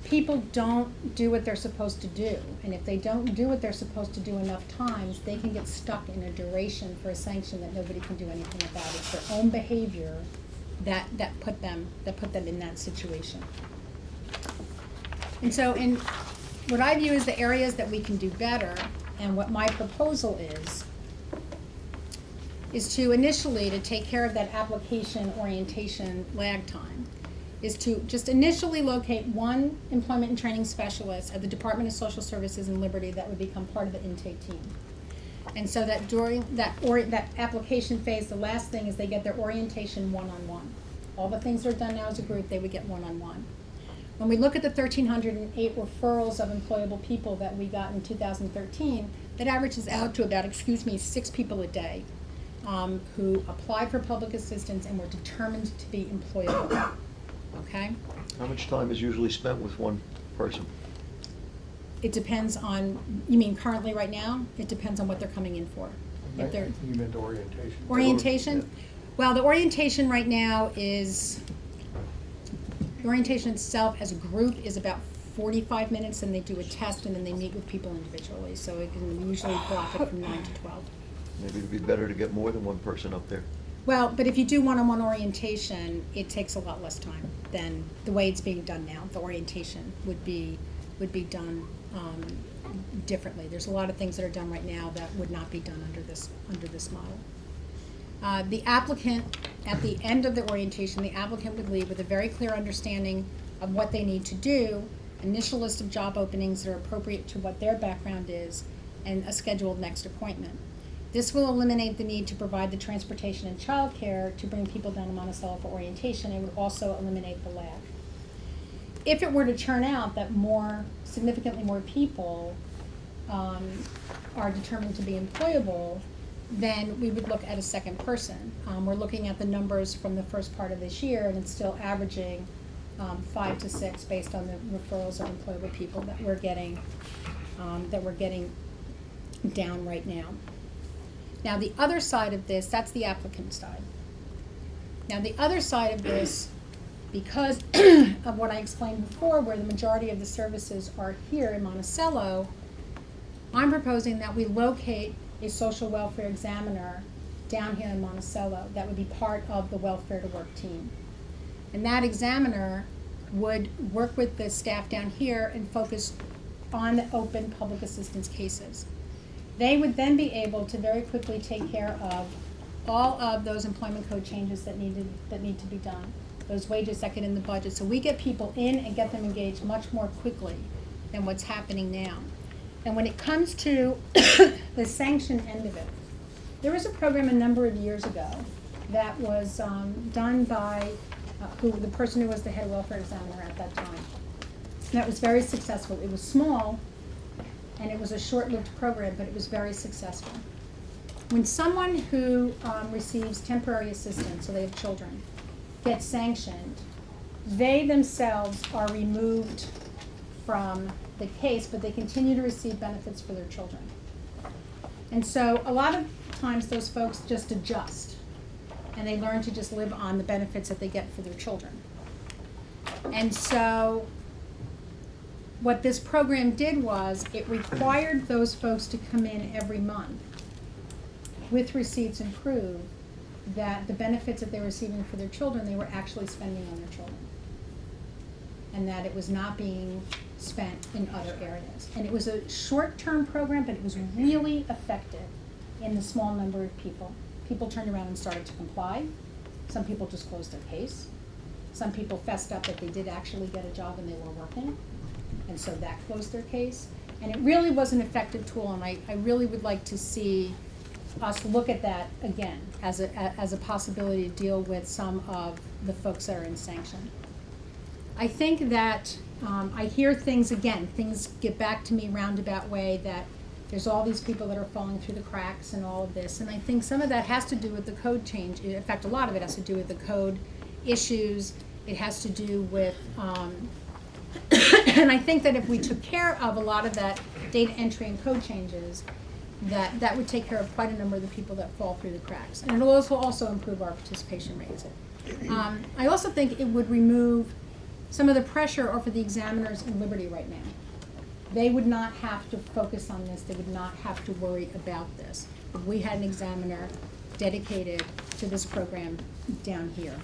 people don't do what they're supposed to do. And if they don't do what they're supposed to do enough times, they can get stuck in a duration for a sanction that nobody can do anything about. It's their own behavior that put them in that situation. And so in what I view as the areas that we can do better, and what my proposal is to initially to take care of that application orientation lag time, is to just initially locate one employment and training specialist at the Department of Social Services in Liberty that would become part of the intake team. And so that during that application phase, the last thing is they get their orientation one-on-one. All the things that are done now as a group, they would get one-on-one. When we look at the 1,308 referrals of employable people that we got in 2013, that averages out to about, 6 people a day who applied for public assistance and were determined to be employable. Okay? How much time is usually spent with one person? It depends on, you mean currently right now? It depends on what they're coming in for. If they're You meant orientation. orientation? Well, the orientation right now is, the orientation itself as a group is about 45 minutes, and they do a test, and then they meet with people individually. So it can usually block it from 9 to 12. Maybe it'd be better to get more than one person up there. Well, but if you do one-on-one orientation, it takes a lot less time than the way it's being done now. The orientation would be done differently. There's a lot of things that are done right now that would not be done under this model. The applicant, at the end of the orientation, the applicant would leave with a very clear understanding of what they need to do, initial list of job openings that are appropriate to what their background is, and a scheduled next appointment. This will eliminate the need to provide the transportation and childcare to bring people down to Monticello for orientation. It would also eliminate the lag. If it were to turn out that significantly more people are determined to be employable, then we would look at a second person. We're looking at the numbers from the first part of this year, and it's still averaging 5 to 6 based on the referrals of employable people that we're getting down right now. Now, the other side of this, that's the applicant side. Now, the other side of this, because of what I explained before, where the majority of the services are here in Monticello, I'm proposing that we locate a social welfare examiner down here in Monticello that would be part of the welfare to work team. And that examiner would work with the staff down here and focus on the open public assistance cases. They would then be able to very quickly take care of all of those employment code changes that need to be done, those wages that get in the budget. So we get people in and get them engaged much more quickly than what's happening now. And when it comes to the sanction end of it, there was a program a number of years ago that was done by the person who was the head welfare examiner at that time. That was very successful. It was small, and it was a short-lived program, but it was very successful. When someone who receives temporary assistance, so they have children, gets sanctioned, they themselves are removed from the case, but they continue to receive benefits for their children. And so a lot of times those folks just adjust, and they learn to just live on the benefits that they get for their children. And so what this program did was it required those folks to come in every month with receipts and prove that the benefits that they were receiving for their children, they were actually spending on their children. And that it was not being spent in other areas. And it was a short-term program, but it was really effective in the small number of people. People turned around and started to comply. Some people just closed their case. Some people fessed up that they did actually get a job and they were working. And so that closed their case. And it really was an effective tool, and I really would like to see us look at that again as a possibility to deal with some of the folks that are in sanction. I think that I hear things get back to me roundabout way that there's all these people that are falling through the cracks and all of this, and I think some of that has to do with the code change. In fact, a lot of it has to do with the code issues. It has to do with and I think that if we took care of a lot of that data entry and code changes, that would take care of quite a number of the people that fall through the cracks. And it will also improve our participation rates. I also think it would remove some of the pressure over the examiners in Liberty right now. They would not have to focus on this, they would not have to worry about this if we had an examiner dedicated to this program down here.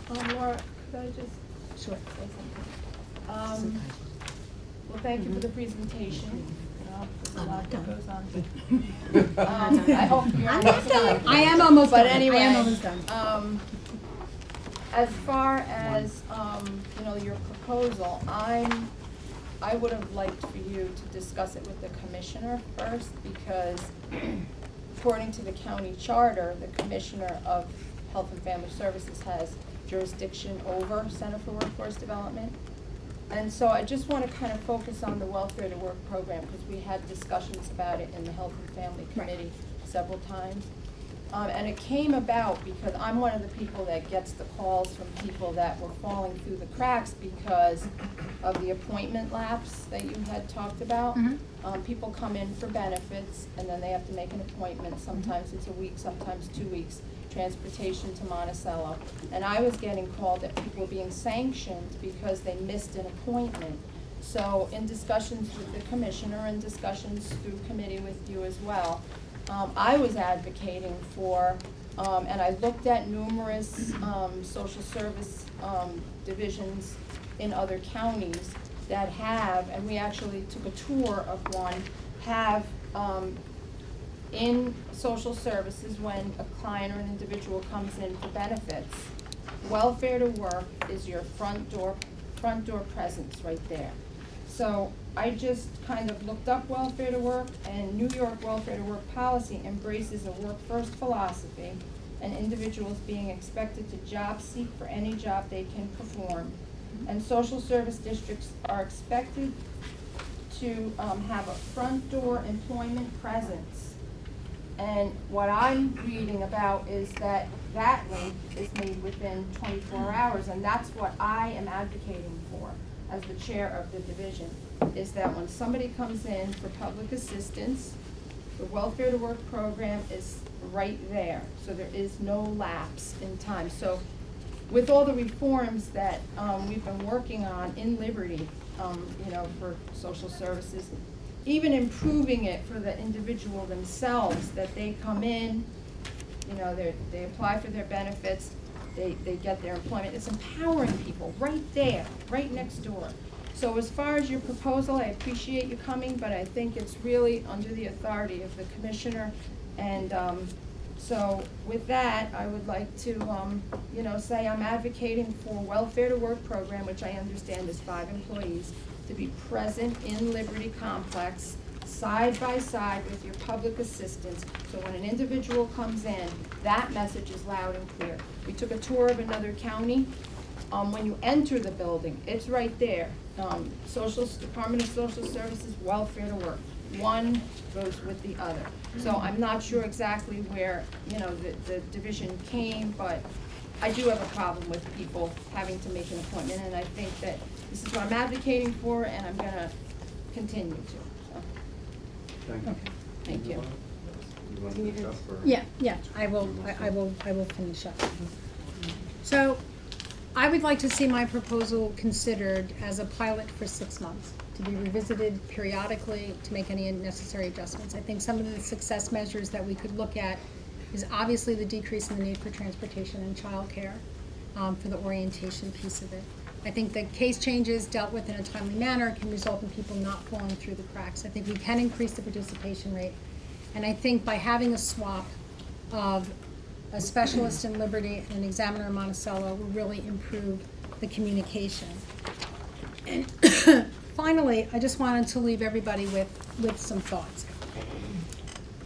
Laura, could I just Sure. say something? Well, thank you for the presentation. There's a lot that goes on. I hope you're I'm not almost done. done. I am almost But done. anyway, I am almost done. As far as, your proposal, I would have liked for you to discuss it with the commissioner first, because according to the county charter, the commissioner of Health and Family Services has jurisdiction over Center for Workforce Development. And so I just want to kind of focus on the Welfare to Work program, because we had discussions about it in the Health and Family Committee several times. And it came about because I'm one of the people that gets the calls from people that were falling through the cracks because of the appointment lapse that you had talked about. People come in for benefits, and then they have to make an appointment. Sometimes it's a week, sometimes 2 weeks, transportation to Monticello. And I was getting called that people were being sanctioned because they missed an appointment. So in discussions with the commissioner and discussions through committee with you as well, I was advocating for, and I looked at numerous social service divisions in other counties that have, and we actually took a tour of one, have in social services, when a client or an individual comes in for benefits, Welfare to Work is your front door presence right there. So I just kind of looked up Welfare to Work, and New York Welfare to Work policy embraces a work-first philosophy, and individuals being expected to job seek for any job they can perform. And social service districts are expected to have a front door employment presence. And what I'm reading about is that that link is made within 24 hours, and that's what I am advocating for as the chair of the division, is that when somebody comes in for public assistance, the Welfare to Work program is right there, so there is no lapse in time. So with all the reforms that we've been working on in Liberty, for social services, even improving it for the individual themselves, that they come in, they apply for their benefits, they get their employment. It's empowering people right there, right next door. So as far as your proposal, I appreciate you coming, but I think it's really under the authority of the commissioner. And so with that, I would like to, say I'm advocating for Welfare to Work program, which I understand is 5 employees, to be present in Liberty Complex, side by side with your public assistance. So when an individual comes in, that message is loud and clear. We took a tour of another county. When you enter the building, it's right there. Department of Social Services, Welfare to Work. One goes with the other. So I'm not sure exactly where, the division came, but I do have a problem with people having to make an appointment, and I think that this is what I'm advocating for, and I'm gonna continue to, so. Thank you. Okay. Thank you. You want to finish up, or? Yeah, I will finish up. So, I would like to see my proposal considered as a pilot for 6 months, to be revisited periodically to make any necessary adjustments. I think some of the success measures that we could look at is obviously the decrease in the need for transportation and childcare for the orientation piece of it. I think the case changes dealt with in a timely manner can result in people not falling through the cracks. I think we can increase the participation rate. And I think by having a swap of a specialist in Liberty and an examiner in Monticello will really improve the communication. And finally, I just wanted to leave everybody with some thoughts.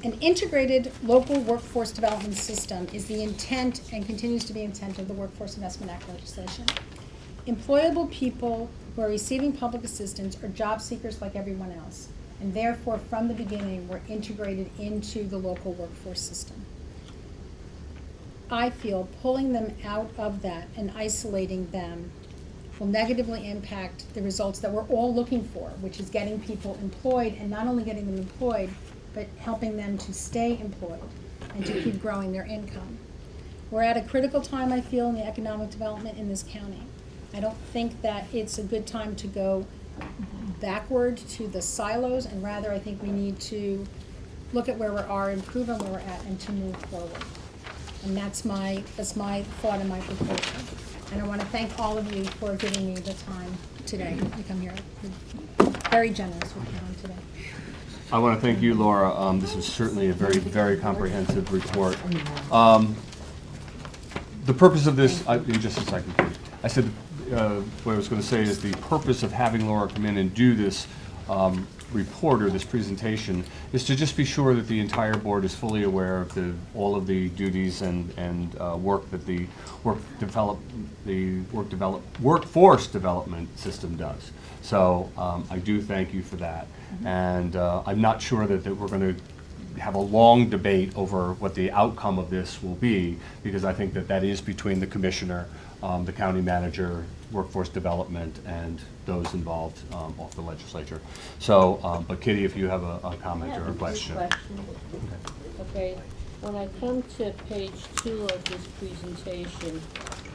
An integrated local workforce development system is the intent and continues to be intent of the Workforce Investment Act legislation. Employable people who are receiving public assistance are job seekers like everyone else, and therefore from the beginning were integrated into the local workforce system. I feel pulling them out of that and isolating them will negatively impact the results that we're all looking for, which is getting people employed, and not only getting them employed, but helping them to stay employed and to keep growing their income. We're at a critical time, I feel, in the economic development in this county. I don't think that it's a good time to go backward to the silos, and rather I think we need to look at where we are, improve on where we're at, and to move forward. And that's my thought and my proposal. And I want to thank all of you for giving me the time today to come here. You're very generous with your time today. I want to thank you, Laura. This is certainly a very, very comprehensive report. The purpose of this, in just a second, please. I said, what I was going to say is the purpose of having Laura come in and do this report or this presentation is to just be sure that the entire board is fully aware of all of the duties and work that the workforce development system does. So I do thank you for that. And I'm not sure that we're going to have a long debate over what the outcome of this will be, because I think that is between the commissioner, the county manager, workforce development, and those involved off the legislature. So, but Kitty, if you have a comment or a question. Okay, when I come to page 2 of this presentation,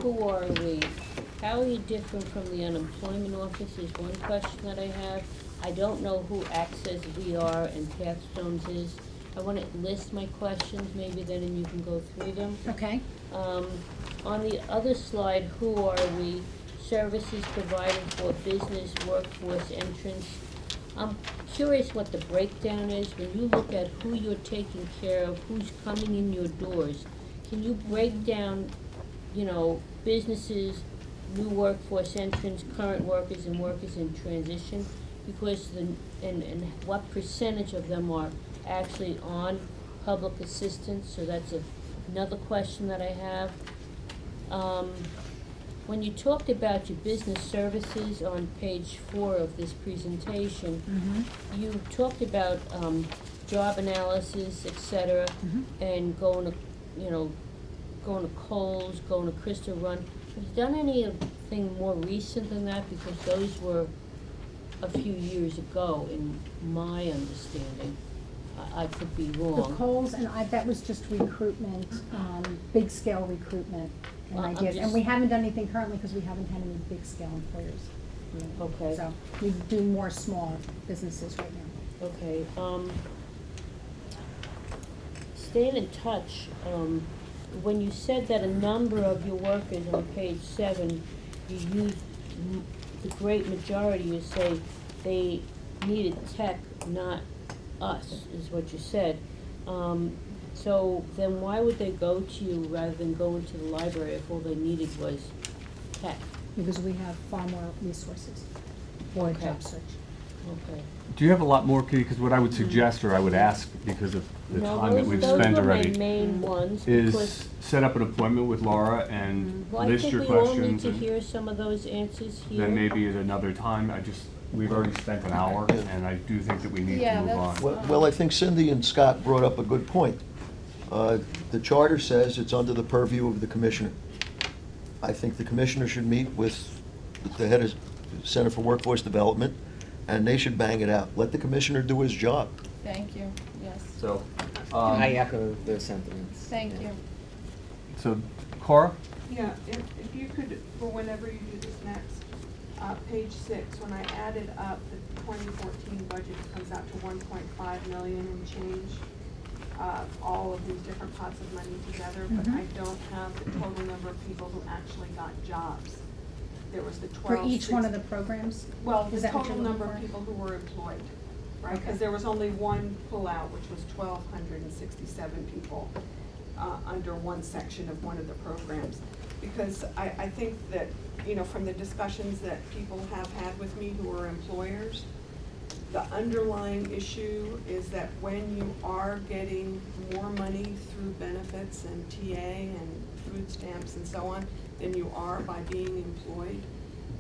who are we? How are you different from the unemployment office is one question that I have. I don't know who Access VR and Pathstones is. I want to list my questions, maybe then you can go through them. Okay. On the other slide, who are we? Services provided for business workforce entrance. I'm curious what the breakdown is. When you look at who you're taking care of, who's coming in your doors, can you break down, businesses, new workforce entrance, current workers, and workers in transition? Because and what percentage of them are actually on public assistance? So that's another question that I have. When you talked about your business services on page 4 of this presentation, you talked about job analysis, et cetera, and going to Kohl's, going to Crystal Run. Have you done anything more recent than that? Because those were a few years ago, in my understanding. I could be The wrong. Kohl's, and that was just recruitment, big scale recruitment and I'm ideas. And just- we haven't done anything currently because we haven't had any big scale employers. Okay. So we do more small businesses right now. Okay, staying in touch, when you said that a number of your workers on page 7, you used the great majority, you say they needed tech, not us, is what you said. So then why would they go to you rather than going to the library if all they needed was tech? Because we have far more resources for a Okay. job search. Okay. Do you have a lot more, Kitty? Because what I would suggest, or I would ask, because of the No, time that we've spent those were my already, main ones, because is set up an appointment with Laura and well, I list think your we all need questions. to And hear some of those answers here. then maybe at another time, we've already spent an hour, and I do think that we need to Yeah, move that's- on. Well, I think Cindy and Scott brought up a good point. The charter says it's under the purview of the commissioner. I think the commissioner should meet with the head of Center for Workforce Development, and they should bang it out. Let the commissioner do his job. Thank you, yes, So, I echo those sentiments. thank you. so Cora? Yeah, if you could, for whenever you do this next, page 6, when I added up the 2014 budget, it comes out to 1.5 million and change, all of these different pots of money together, but I don't have the total number of people who actually got jobs. There was the 12. For each one of the programs? Well, Is the that what total you're number looking of for? people who were employed, right? Because Okay. there was only one pullout, which was 1,267 people under one section of one of the programs. Because I think that, from the discussions that people have had with me who are employers, the underlying issue is that when you are getting more money through benefits and TA and food stamps and so on than you are by being employed,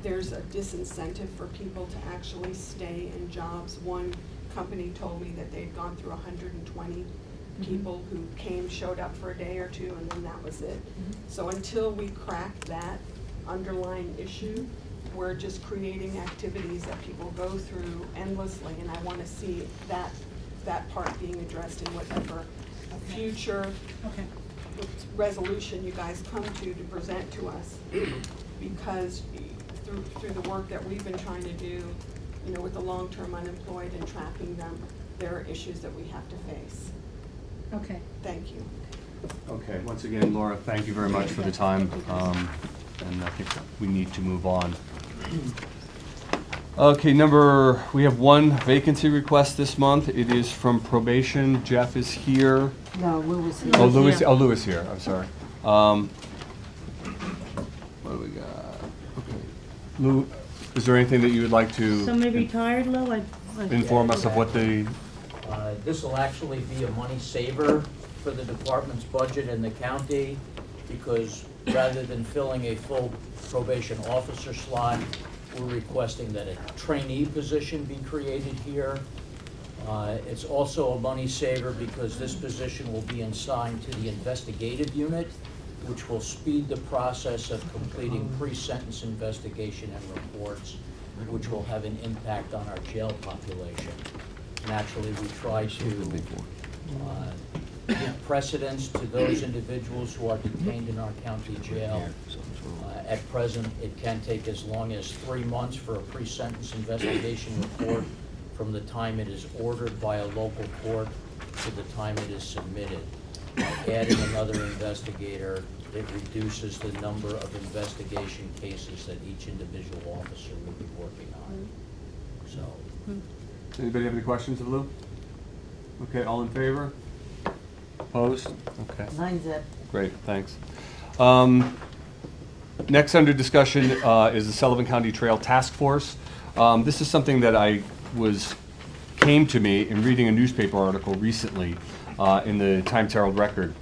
there's a disincentive for people to actually stay in jobs. One company told me that they'd gone through 120 people who showed up for a day or two, and then that was it. So until we crack that underlying issue, we're just creating activities that people go through endlessly, and I want to see that part being addressed in whatever a future Okay. resolution you guys come to present to us, because through the work that we've been trying to do, you know, with the long-term unemployed and tracking them, there are issues that we have to face. Okay. Thank you. Okay, once again, Laura, thank you very much for the time, and I think we need to move on. Okay, we have one vacancy request this month. It is from probation. Jeff is here. No, Lewis. Oh, Lewis here, I'm sorry. What do we got? Okay. Lou, is there anything that you would like to Somebody retired, Lou? inform us of what the, This will actually be a money saver for the department's budget and the county, because rather than filling a full probation officer slot, we're requesting that a trainee position be created here. It's also a money saver because this position will be assigned to the investigative unit, which will speed the process of completing pre-sentence investigation and reports, which will have an impact on our jail population. Naturally, we try to give precedence to those individuals who are detained in our county jail. At present, it can take as long as 3 months for a pre-sentence investigation report from the time it is ordered by a local court to the time it is submitted. By adding another investigator, it reduces the number of investigation cases that each individual officer will be working on. So, anybody have any questions of Lou? Okay, all in favor? Opposed? Okay. Mine's up. Great, thanks. Next under discussion is the Sullivan County Trail Task Force. This is something that came to me in reading a newspaper article recently in the Times Herald Record.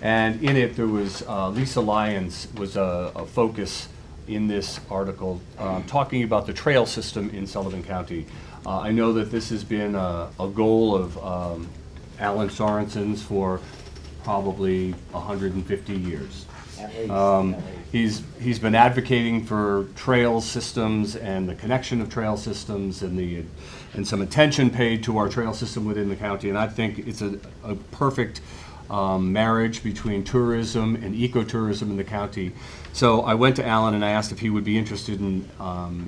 And in it, there was Lisa Lyons was a focus in this article talking about the trail system in Sullivan County. I know that this has been a goal of Alan Sorensen's for probably 150 years. He's been advocating for trail systems and the connection of trail systems and some attention paid to our trail system within the county. And I think it's a perfect marriage between tourism and ecotourism in the county. So I went to Alan and I asked if he would be interested in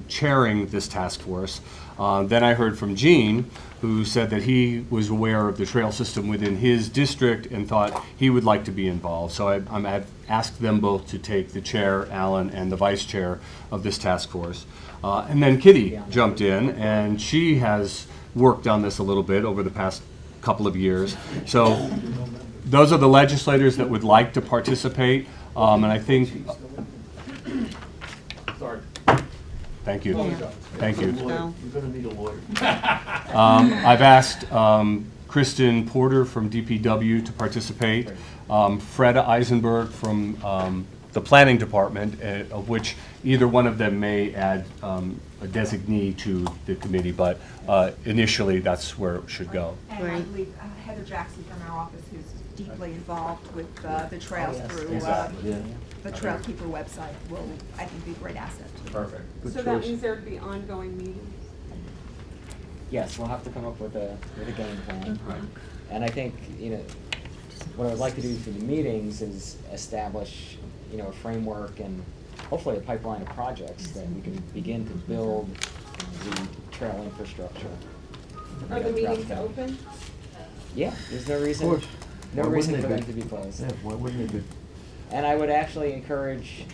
chairing this task force. Then I heard from Gene, who said that he was aware of the trail system within his district and thought he would like to be involved. So I've asked them both to take the chair, Alan, and the vice chair of this task force. And then Kitty jumped in, and she has worked on this a little bit over the past couple of years. So those are the legislators that would like to participate, and I think... Sorry. Thank you. Yeah. Thank you. You're gonna need a lawyer. I've asked Kristen Porter from DPW to participate, Freda Eisenberg from the Planning Department, of which either one of them may add a designee to the committee, but initially that's where it should go. And I believe Heather Jackson from our office, who's deeply involved with the trails through the Trail Keeper website, will, I think, be a great asset. Perfect. So that means there'd be ongoing meetings? Yes, we'll have to come up with a game plan. And I think, what I would like to do through the meetings is establish, a framework and hopefully a pipeline of projects that we can begin to build the trail infrastructure. Are the meetings open? Yeah, there's no reason, course. no Why reason wouldn't for they them be? to be closed. Yeah, why wouldn't it be? And I would actually encourage,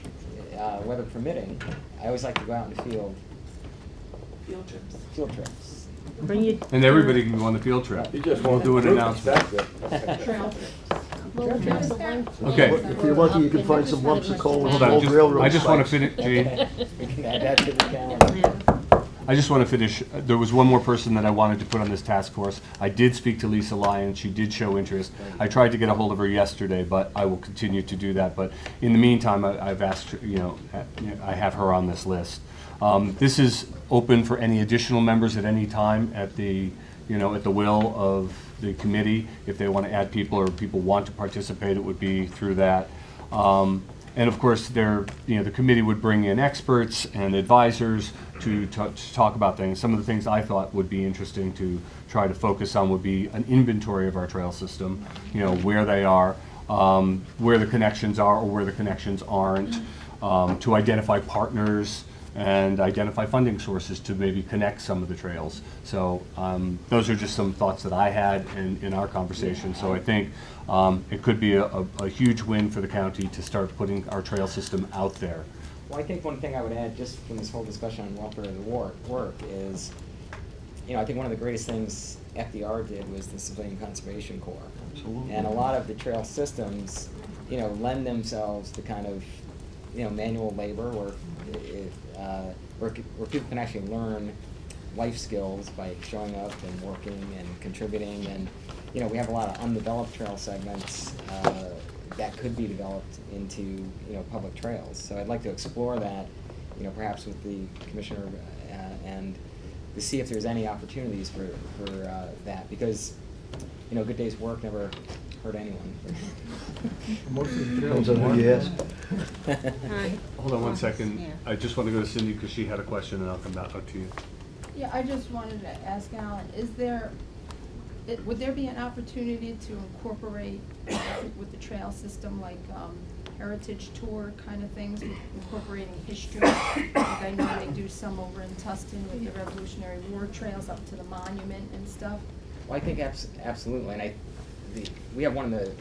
weather permitting, I always like to go out in the field, Field trips. field trips. Bring you. And everybody can go on the field trip. You just We'll won't do an approve it, announcement. that's it. Trail trips. Okay. If you're lucky, you can find some lumps of coal Hold and on, old railroad I just want to spikes. finish, Jane. We can add that to the calendar. I just want to finish. There was one more person that I wanted to put on this task force. I did speak to Lisa Lyons. She did show interest. I tried to get a hold of her yesterday, but I will continue to do that. But in the meantime, I've asked her, I have her on this list. This is open for any additional members at any time at the will of the committee. If they want to add people or people want to participate, it would be through that. And of course, the committee would bring in experts and advisors to talk about things. Some of the things I thought would be interesting to try to focus on would be an inventory of our trail system, where they are, where the connections are or where the connections aren't, to identify partners and identify funding sources to maybe connect some of the trails. So those are just some thoughts that I had in our conversation. So I think it could be a huge win for the county to start putting our trail system out there. Well, I think one thing I would add, just from this whole discussion on welfare of the work is, I think one of the greatest things FDR did was the Civilian Conservation Corps. Absolutely. And a lot of the trail systems, lend themselves to kind of, manual labor where people can actually learn life skills by showing up and working and contributing. And, we have a lot of undeveloped trail segments that could be developed into, public trails. So I'd like to explore that, perhaps with the commissioner and to see if there's any opportunities for that, because, good day's work never hurt anyone. Most of the Depends trails on who you ask. Hold on one second. I just want to go to Cindy because she had a question, and I'll come back up to you. Yeah, I just wanted to ask Alan, would there be an opportunity to incorporate with the trail system, like heritage tour kind of things, incorporating history? Like I know they do some over in Tustin with the Revolutionary War trails up to the monument and stuff. Well, I think absolutely, and we have one of the,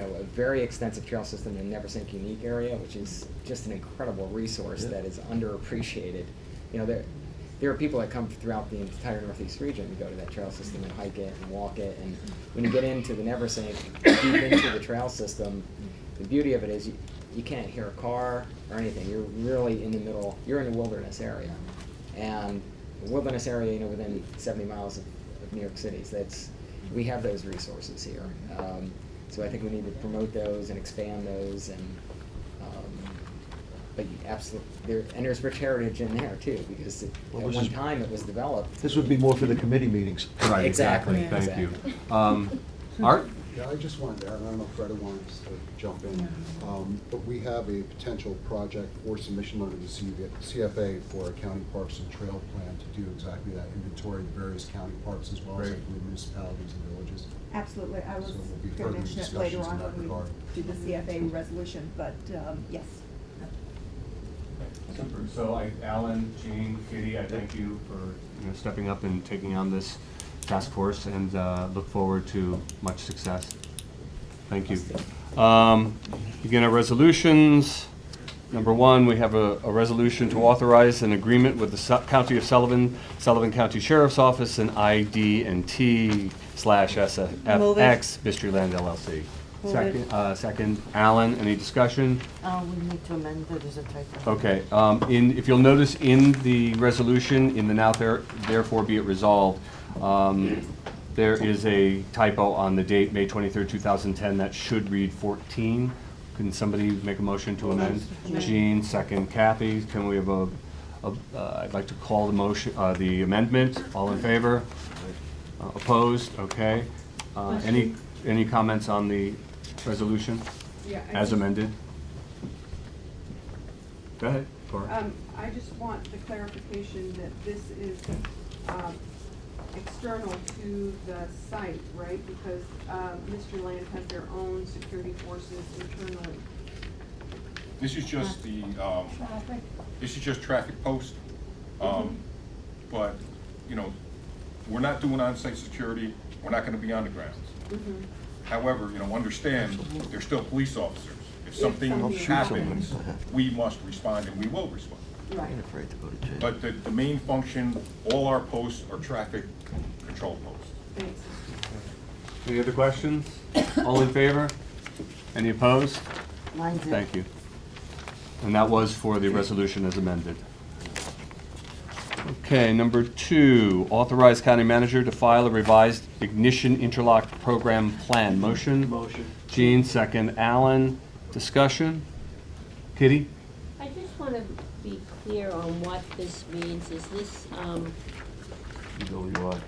a very extensive trail system in Neversink Unique area, which is just an incredible resource that is underappreciated. There are people that come throughout the entire Northeast region to go to that trail system and hike it and walk it, and when you get into the Neversink, deep into the trail system, the beauty of it is you can't hear a car or anything. You're really in the middle, you're in a wilderness area. And the wilderness area, within 70 miles of New York City. So we have those resources here. So I think we need to promote those and expand those, and but absolutely, there's rich heritage in there too, because at one time it was developed. This would be more for the committee meetings. Right, Exactly. Thank you. Exactly. Art? Yeah, I just wanted to add, I don't know if Freda wants to jump in, but we have a potential project for submission under the CFA for a county parks and trail plan to do exactly that, inventory of various county parks as well as Great. the municipalities and villages. Absolutely, I was So there'll be gonna further mention it later discussions in on that when we regard. do the CFA resolution, but, yes. Super. So Alan, Jean, Kitty, I thank you for stepping up and taking on this task force, and look forward to much success. Thank you. Begin our resolutions. Number one, we have a resolution to authorize an agreement with the County of Sullivan, Sullivan County Sheriff's Office, and ID&T / SFX, Mystery Land LLC. Second, Alan, any discussion? We need to amend it, there's a typo. Okay, if you'll notice in the resolution, in the now therefore be it resolved, there is a typo on the date, May 23rd, 2010, that should read 14. Can somebody make a motion to amend? Jean, second, Kathy. Can we have I'd like to call the motion, the amendment. All in favor? Opposed? Okay. Any comments on the resolution Yeah, as amended? Go ahead, Cora. I just want the clarification that this is external to the site, right? Because Mr. Land has their own security forces internally. This is just the, this is just traffic post. But, we're not doing on-site security, we're not gonna be on the grounds. However, understand, they're still police officers. If something happens, we must respond and we will respond. Right. I'm afraid to go to jail. But the main function, all our posts are traffic control posts. Thanks. Any other questions? All in favor? Any opposed? Mine's it. Thank you. And that was for the resolution as amended. Okay, number 2, authorize county manager to file a revised ignition interlock program plan. Motion? Motion. Jean, second. Alan, discussion? Kitty? I just want to be clear on what this means. Is this, DWI.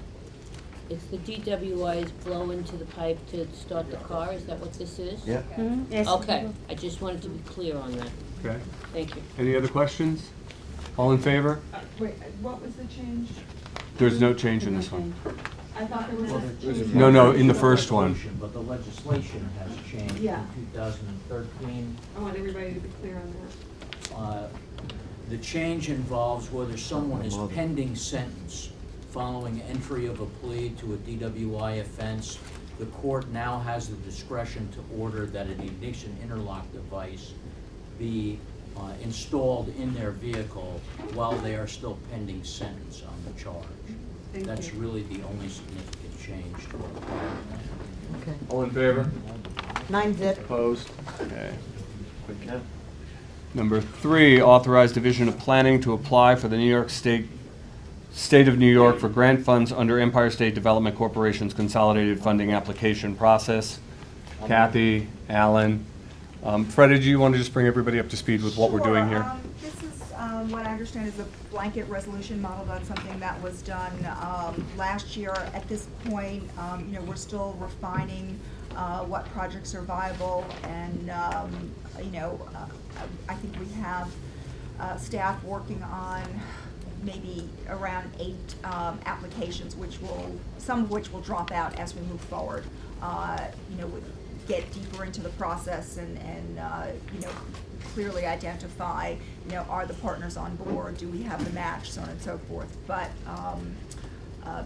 it's the DWIs blow into the pipe to start the car? Is that what this is? Yeah. Okay, I just wanted to be clear on that. Okay. Thank you. Any other questions? All in favor? Wait, what was the change? There's no change in this one. I thought there was a. No, in the first one. But the legislation has changed Yeah. in 2013. I want everybody to be clear on that. The change involves whether someone is pending sentence following entry of a plea to a DWI offense. The court now has the discretion to order that an ignition interlock device be installed in their vehicle while they are still pending sentence on the charge. Thank That's you. really the only significant change to the plan. Okay. All in favor? 9-zip. Opposed? Okay. Number 3, authorize Division of Planning to apply for the New York State of New York for grant funds under Empire State Development Corporation's consolidated funding application process. Kathy, Alan, Freda, do you want to just bring everybody up to speed with what we're doing here? This is what I understand is a blanket resolution modeled on something that was done last year. At this point, we're still refining what projects are viable, and I think we have staff working on maybe around 8 applications, some of which will drop out as we move forward. We get deeper into the process and clearly identify, are the partners on board? Do we have the match? So on and so forth. But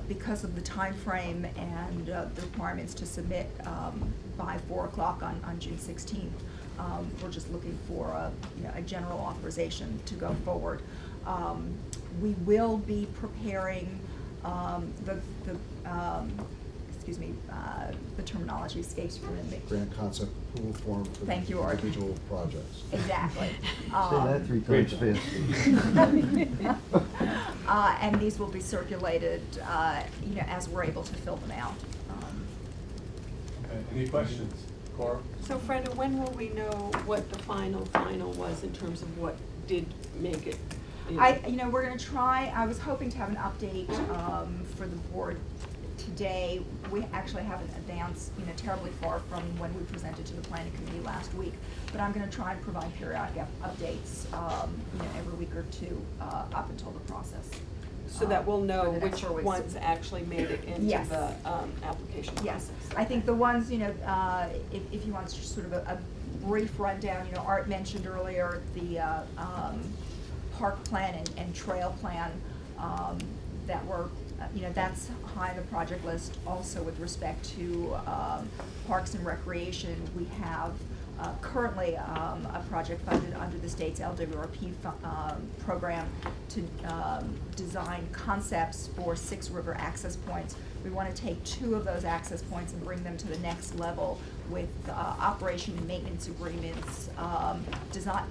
because of the time frame and the requirements to submit by 4 o'clock on June 16th, we're just looking for a general authorization to go forward. We will be preparing the terminology escapes from me. Grant concept approval form for Thank you, Art. individual projects. Exactly. Say that 3 times fast. And these will be circulated, as we're able to fill them out. Any questions? Cora? So Freda, when will we know what the final was in terms of what did make it? We're gonna try, I was hoping to have an update, for the board today. We actually haven't advanced, terribly far from when we presented to the planning committee last week, but I'm gonna try and provide periodic updates, every week or two, up until the process. So that we'll know for the next which 4 weeks. ones actually made it into Yes. the application Yes, process. I think the ones, if you want just sort of a brief rundown, Art mentioned earlier the park plan and trail plan that were, that's high on the project list. Also with respect to parks and recreation, we have currently a project funded under the state's LWRP program to design concepts for 6 river access points. We want to take 2 of those access points and bring them to the next level with operation and maintenance agreements, design,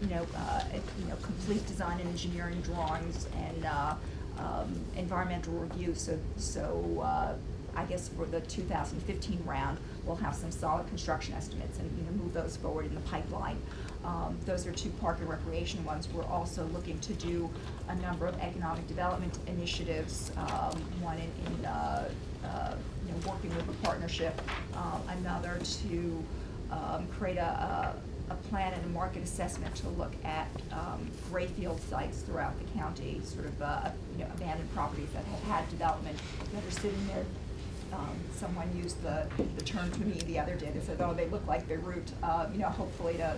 complete design and engineering drawings, and environmental review. So I guess for the 2015 round, we'll have some solid construction estimates and move those forward in the pipeline. Those are 2 park and recreation ones. We're also looking to do a number of economic development initiatives. One in working with a partnership, another to create a plan and a market assessment to look at grayfield sites throughout the county, sort of abandoned properties that have had development that are sitting there. Someone used the term to me the other day. They said, "Oh, they look like Beirut." Hopefully to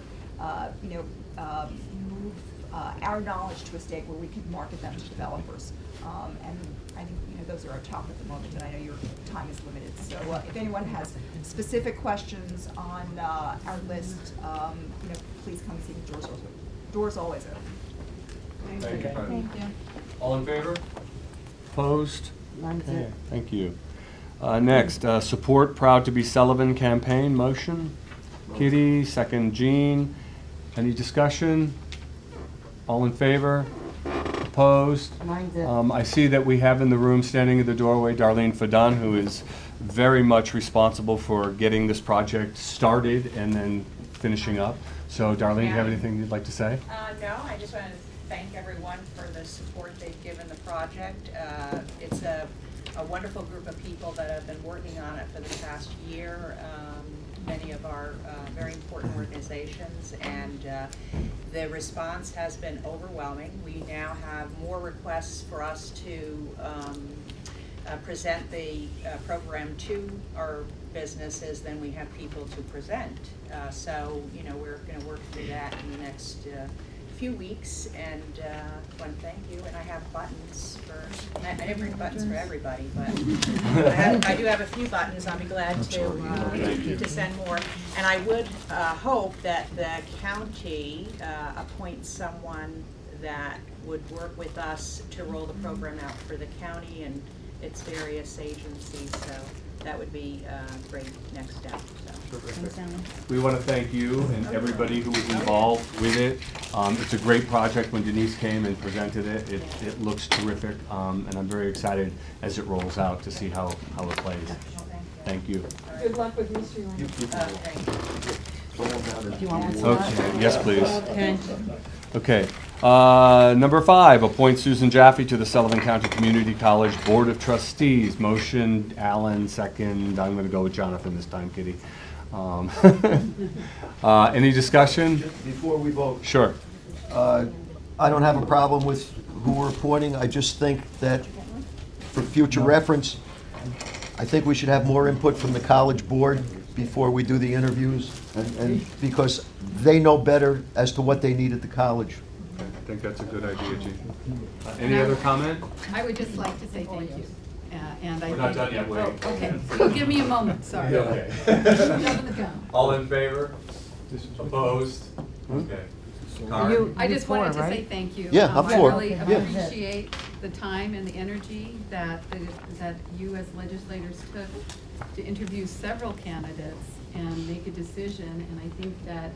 move our knowledge to a state where we can market them to developers. And I think those are our top at the moment. But I know your time is limited. So if anyone has specific questions on our list, please come and see me. Doors always open. Thank you. Thank you. All in favor? Opposed? 9-zip. Okay, thank you. Next, support Proud to be Sullivan campaign motion. Kitty, second Jean. Any discussion? All in favor? Opposed? 9-zip. I see that we have in the room, standing in the doorway, Darlene Fadon, who is very much responsible for getting this project started and then finishing up. So Darlene, do you have anything you'd like to say? No, I just want to thank everyone for the support they've given the project. It's a wonderful group of people that have been working on it for the past year. Many of our very important organizations, and the response has been overwhelming. We now have more requests for us to present the program to our businesses, then we have people to present. So, you know, we're going to work through that in the next few weeks, and want to thank you. And I have buttons for, I didn't bring buttons for everybody, but I do have a few buttons. I'll be glad to send more. And I would hope that the county appoints someone that would work with us to roll the program out for the county and its various agencies. So that would be a great next step. So. We want to thank you and everybody who was involved with it. It's a great project. When Denise came and presented it, it looks terrific, and I'm very excited as it rolls out to see how it plays. Thank you. Good luck with Mystery Land. Okay, yes, please. Okay. Okay. Number 5, appoint Susan Jaffe to the Sullivan County Community College Board of Trustees. Motion, Alan, second. I'm going to go with Jonathan this time, Kitty. Any discussion? Before we vote. Sure. I don't have a problem with who we're appointing. I just think that for future reference, I think we should have more input from the college board before we do the interviews, and because they know better as to what they need at the college. I think that's a good idea, Chief. Any other comment? I would just like to say thank you. And I We're not think- done yet, wait. Oh, okay, well, give me a moment, sorry. Okay. Jumping the gun. All in favor? Opposed? Okay. Karen? I just wanted to Before, say right? thank you. Yeah, I'm I for it. really Yeah. appreciate the time and the energy that you as legislators took to interview several candidates and make a decision. And I think that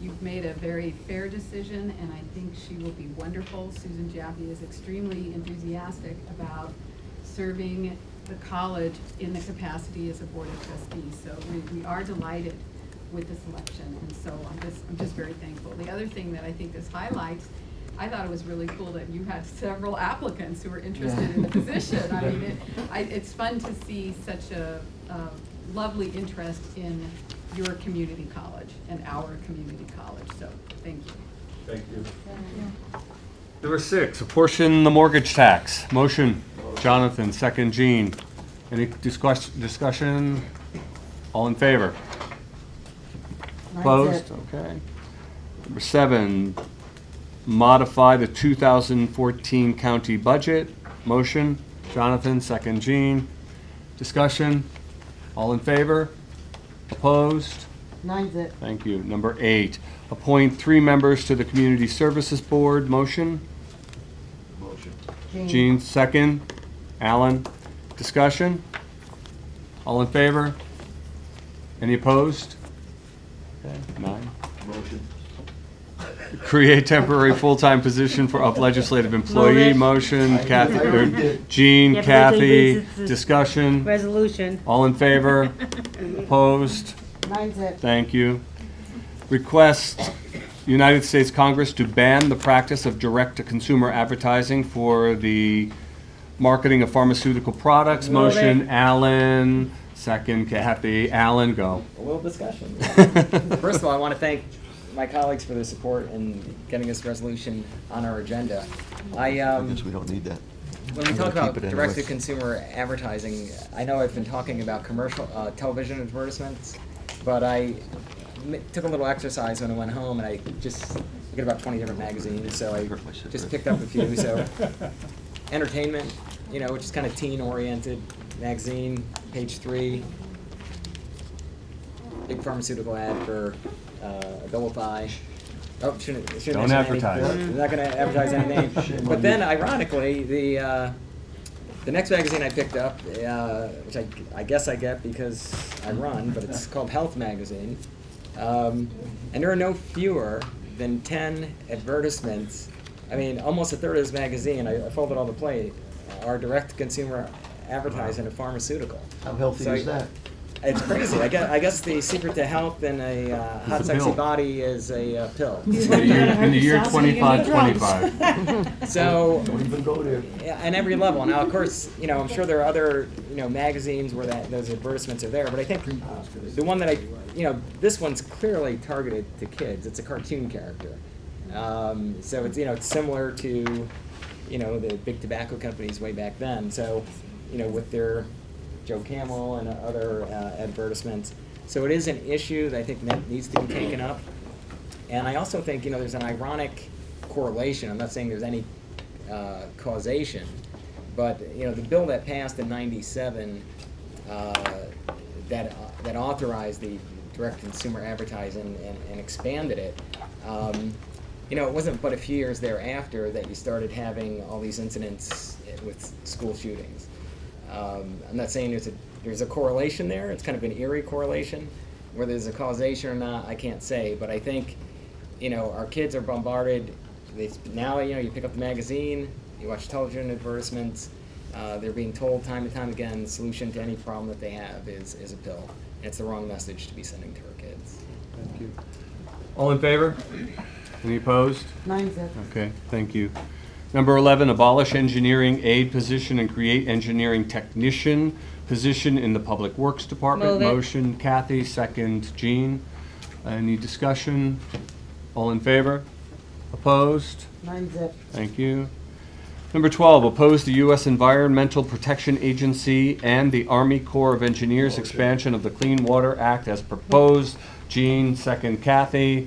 you've made a very fair decision, and I think she will be wonderful. Susan Jaffe is extremely enthusiastic about serving the college in the capacity as a board of trustees. So we are delighted with the selection, and so I'm just very thankful. The other thing that I think this highlights, I thought it was really cool that you had several applicants who were interested in the position. I mean, it's fun to see such a lovely interest in your community college and our community college, so thank you. Thank you. Number 6, apportion the mortgage tax. Motion, Jonathan, second, Jean. Any discussion? All in favor? Opposed? Okay. Number 7, modify the 2014 county budget. Motion, Jonathan, second, Jean. Discussion? All in favor? Opposed? 9-zip. Thank you. Number 8, appoint 3 members to the Community Services Board. Motion? Motion. Jean, second. Alan, discussion? All in favor? Any opposed? Okay, 9. Motion. Create temporary full-time position for up legislative employee. Motion, Kathy, or Jean, Yeah, but Kathy, it's a discussion? Resolution. All in favor? Opposed? 9-zip. Thank you. Request United States Congress to ban the practice of direct-to-consumer advertising for the marketing of pharmaceutical products. Move Motion, it. Alan, second, Kathy. Alan, go. A little discussion. First of all, I want to thank my colleagues for their support in getting this resolution on our agenda. I guess we don't need that. When we I'm talk gonna about keep it anyway. direct-to-consumer advertising, I know I've been talking about commercial television advertisements, but I took a little exercise when I went home, and I get about 20 different magazines, so I just picked up a few. So, entertainment, which is kind of teen-oriented magazine, page 3. Big pharmaceutical ad for Abilify. Oh, shouldn't Don't mention advertise. I'm not going to advertise any name. But then, ironically, the next magazine I picked up, which I guess I get because I run, but it's called Health Magazine. And there are no fewer than 10 advertisements. I mean, almost a third of this magazine, I folded all the plate, are direct-to-consumer advertising of pharmaceutical. How healthy is that? It's crazy. I guess the secret to health in a hot, a sexy pill. body is a pill. In the year 2525. So, Don't even go there. yeah, on every level. Now, of course, I'm sure there are other, magazines where those advertisements are there, but I think the one that this one's clearly targeted to kids. It's a cartoon character. So it's, it's similar to, the big tobacco companies way back then. So with their Joe Camel and other advertisements. So it is an issue that I think needs to be taken up. And I also think, there's an ironic correlation. I'm not saying there's any causation, but, the bill that passed in '97 that authorized the direct consumer advertising and expanded it, it wasn't but a few years thereafter that you started having all these incidents with school shootings. I'm not saying there's a correlation there. It's kind of an eerie correlation. Whether there's a causation or not, I can't say. But I think, our kids are bombarded. Now, you pick up the magazine, you watch television advertisements. They're being told time and time again the solution to any problem that they have is a pill. And it's the wrong message to be sending to our kids. Thank you. All in favor? Any opposed? 9-0. Okay, thank you. Number 11, abolish engineering aid position and create engineering technician position in the Public Works Department. Move it. Motion Kathy, second Jean. Any discussion? All in favor? Opposed? 9-0. Thank you. Number 12, oppose the U.S. Environmental Protection Agency and the Army Corps of Engineers expansion of the Clean Water Act as proposed. Jean, second Kathy.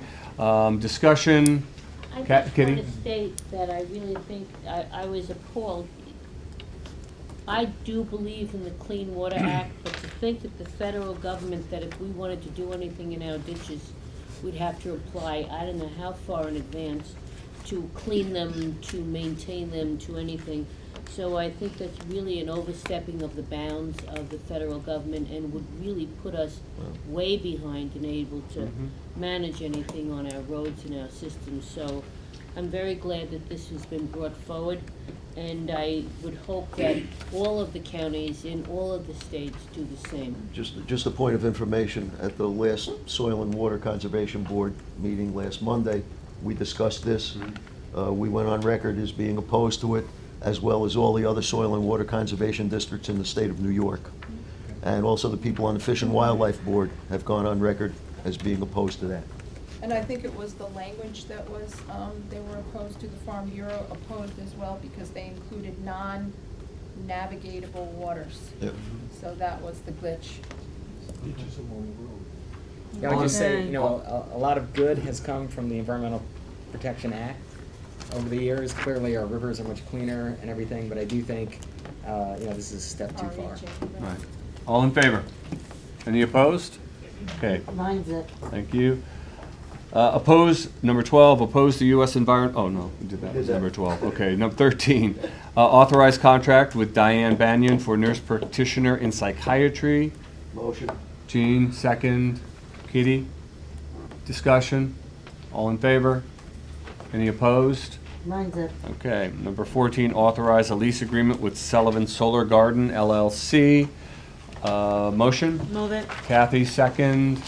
Discussion? I Ka- just Kitty? want to state that I really think, I was appalled. I do believe in the Clean Water Act, but to think that the federal government, that if we wanted to do anything in our ditches, we'd have to apply, I don't know how far in advance, to clean them, to maintain them, to anything. So I think that's really an overstepping of the bounds of the federal government and would really put us way behind and able to manage anything on our roads and our systems. So I'm very glad that this has been brought forward, and I would hope that all of the counties in all of the states do the same. Just a point of information, at the last Soil and Water Conservation Board meeting last Monday, we discussed this. We went on record as being opposed to it, as well as all the other soil and water conservation districts in the state of New York. And also the people on the Fish and Wildlife Board have gone on record as being opposed to that. And I think it was the language that was, they were opposed to, the Farm Bureau opposed as well, because they included non-navigatable waters. Yep. So that was the glitch. Yeah, I would just say, a lot of good has come from the Environmental Protection Act over the years. Clearly, our rivers are much cleaner and everything, but I do think, this is a step too far. Right. All in favor? Any opposed? Okay, 9-0. thank you. Number 12, oppose the U.S. oh no, we did that, number 12. Okay, number 13, authorize contract with Diane Banyan for nurse practitioner in psychiatry. Motion. Jean, second. Kitty? Discussion? All in favor? Any opposed? 9-0. Okay, number 14, authorize a lease agreement with Sullivan Solar Garden LLC. Motion? Move it. Kathy, second.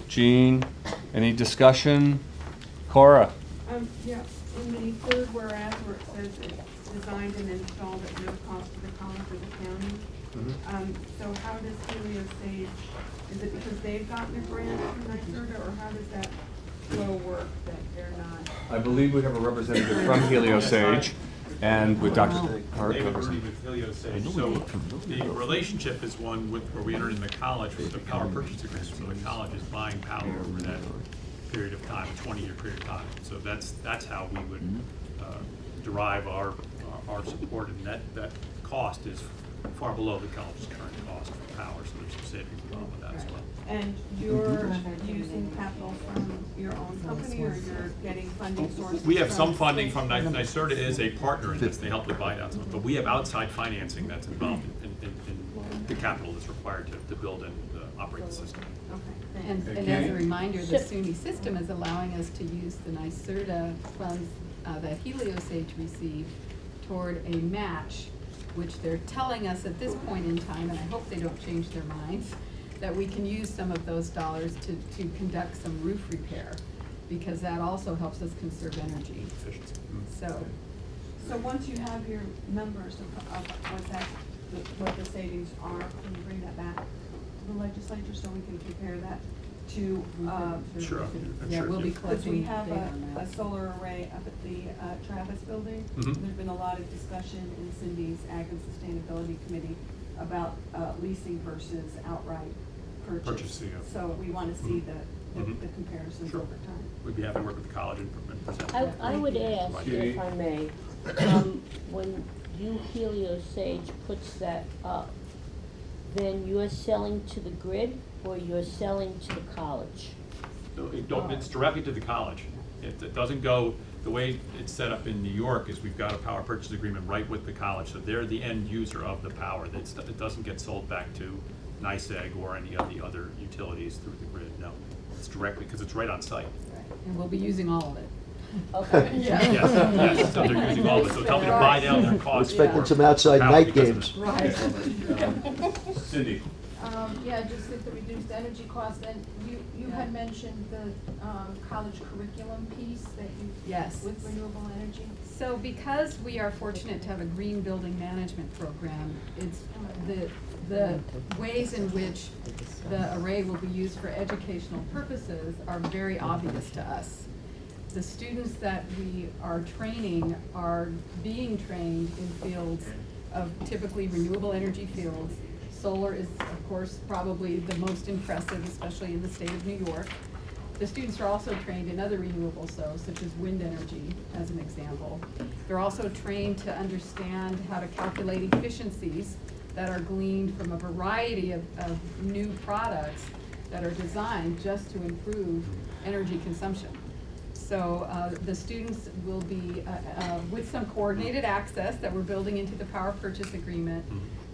Jean, any discussion? Cora? Yeah, in the third whereas where it says it's designed and installed at no cost to the college or the county. So how does Helio Sage, is it because they've gotten a grant from NYSERDA, or how does that flow work that they're not? I believe we have a representative from Helio Sage and with Dr. Hart. David Murray with Helio Sage. So the relationship is one where we entered into college with the power purchase agreement. So the college is buying power over that period of time, a 20-year period of time. So that's how we would derive our support, and that cost is far below the college's current cost for power. So there's some savings involved with that as well. And you're using capital from your own company, or you're getting funding sources? We have some funding from NYSERDA is a partner in this. They help divide out some, but we have outside financing that's involved in the capital that's required to build and operate the system. Okay. And as a reminder, the SUNY system is allowing us to use the NYSERDA funds that Helio Sage received toward a match, which they're telling us at this point in time, and I hope they don't change their minds, that we can use some of those dollars to conduct some roof repair, because that also helps us conserve energy. Efficiency. So once you have your numbers of what the savings are, can you bring that back to the legislature so we can compare that to? Sure. Yeah, we'll be Because collecting we have data on that. a solar array up at the Travis building. Mhm. There's been a lot of discussion in Cindy's Ag and Sustainability Committee about leasing versus outright purchase. Purchasing of- So we want to see the Mhm. comparisons Sure. over time. We'd be happy to work with the college and present that. I would ask, if I may, when you, Helio Sage, puts that up, then you're selling to the grid or you're selling to the college? So it's directly to the college. It doesn't go, the way it's set up in New York is we've got a power purchase agreement right with the college, so they're the end user of the power. It doesn't get sold back to NYSEG or any of the other utilities through the grid, no. It's directly, because it's right on site. And we'll be using all of it. Okay. Yes, so they're using all of it, so tell them to buy down their costs. Expecting for some outside power night because of games. Right. Cindy. Yeah, just with the reduced energy costs, and you had mentioned the college curriculum piece that you. Yes. With renewable energy. So because we are fortunate to have a green building management program, it's the ways in which the array will be used for educational purposes are very obvious to us. The students that we are training are being trained in fields of typically renewable energy fields. Solar is, of course, probably the most impressive, especially in the state of New York. The students are also trained in other renewables, though, such as wind energy, as an example. They're also trained to understand how to calculate efficiencies that are gleaned from a variety of new products that are designed just to improve energy consumption. So the students will be, with some coordinated access that we're building into the power purchase agreement,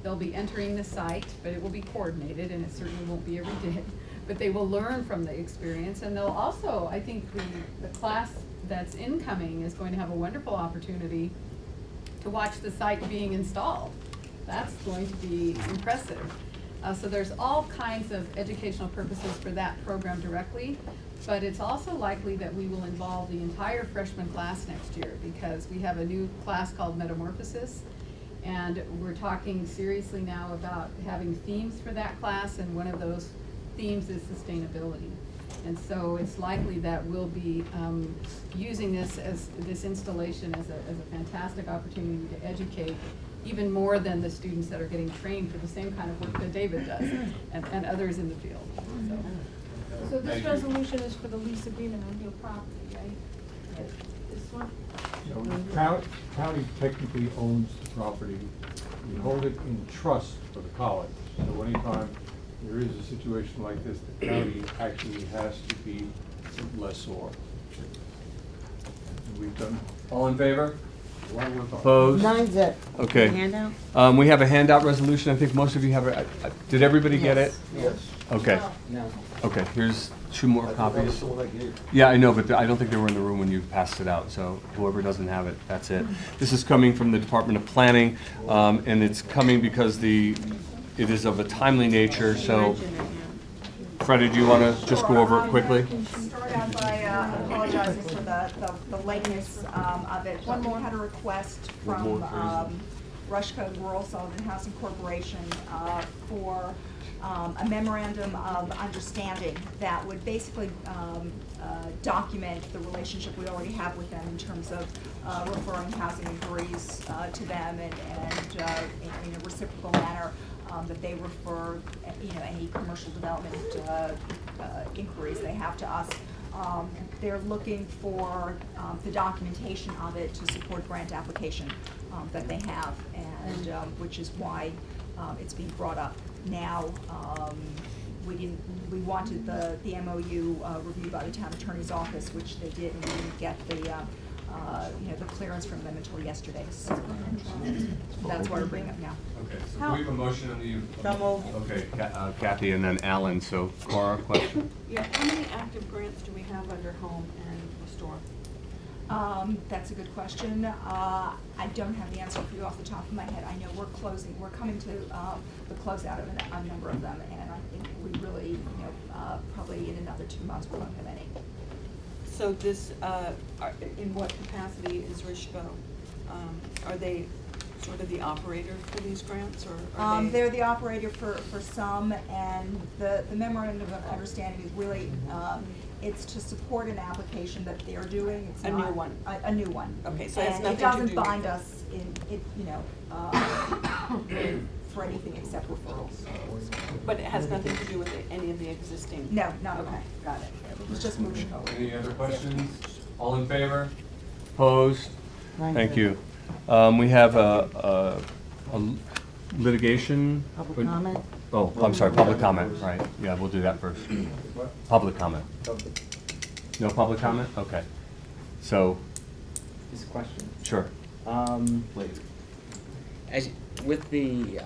they'll be entering the site, but it will be coordinated, and it certainly won't be every day. But they will learn from the experience, and they'll also, I think the class that's incoming is going to have a wonderful opportunity to watch the site being installed. That's going to be impressive. So there's all kinds of educational purposes for that program directly, but it's also likely that we will involve the entire freshman class next year, because we have a new class called Metamorphosis, and we're talking seriously now about having themes for that class, and one of those themes is sustainability. And so it's likely that we'll be using this installation as a fantastic opportunity to educate even more than the students that are getting trained for the same kind of work that David does and others in the field. So this resolution is for the lease agreement on your property, right? This one? You know, county technically owns the property. We hold it in trust for the college. So anytime there is a situation like this, the county actually has to be the lessor. And we've done. All in favor? Well, we're Opposed? Mine's it. Okay. Handout? We have a handout resolution. I think most of you have it. Did everybody get it? Yes. Okay. No. Okay, here's two more I thought that was copies. the one I gave. Yeah, I know, but I don't think they were in the room when you passed it out, so whoever doesn't have it, that's it. This is coming from the Department of Planning, and it's coming because it is of a timely nature, so. Freddie, do you want to just go over it quickly? I can start out by apologizing for the lateness of it. One more had a request from Rushco Rural Sullivan Housing Corporation for a memorandum of understanding that would basically document the relationship we already have with them in terms of referring housing inquiries to them and in a reciprocal manner. That they refer, any commercial development inquiries they have to us. They're looking for the documentation of it to support grant application that they have, and which is why it's being brought up now. We wanted the MOU reviewed by the town attorney's office, which they did, and we didn't get the clearance from them until yesterday. So that's why we're bringing it up now. Okay, so do we have a motion on the? So moved. Okay, Kathy and then Alan, so Cora, question? Yeah, how many active grants do we have under Home and Restore? That's a good question. I don't have the answer for you off the top of my head. I know we're coming to the closeout of a number of them, and I think we really, probably in another 2 months we won't have any. So this, in what capacity is Rishko? Are they sort of the operator for these grants, or are they? They're the operator for some, and the memorandum of understanding is really, it's to support an application that they're doing. It's A not new one? A new one. Okay, so it has And nothing it to do doesn't with bind us for anything except referrals. But it has nothing to do with any of the existing? No, not at all. Okay, got it. It's just moving forward. Any other questions? All in favor? Opposed? Mine's Thank in. you. We have a litigation. Public comment? Oh, I'm sorry, public comment, right. Yeah, we'll do that first. Public comment. No public comment? Okay. So, Just a question. sure. Later. As, with the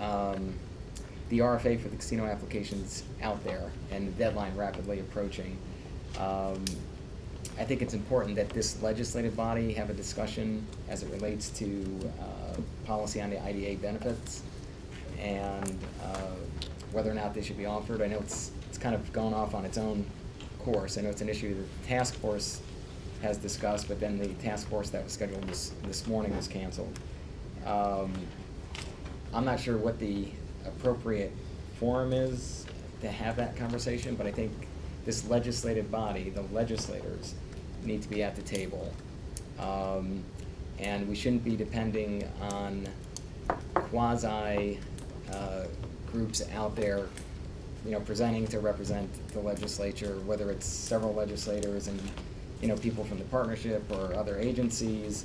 RFA for the casino applications out there and the deadline rapidly approaching, I think it's important that this legislative body have a discussion as it relates to policy on the IDA benefits and whether or not they should be offered. I know it's kind of gone off on its own course. I know it's an issue that the task force has discussed, but then the task force that was scheduled this morning was canceled. I'm not sure what the appropriate forum is to have that conversation, but I think this legislative body, the legislators, need to be at the table. And we shouldn't be depending on quasi groups out there, presenting to represent the legislature, whether it's several legislators and, people from the partnership or other agencies.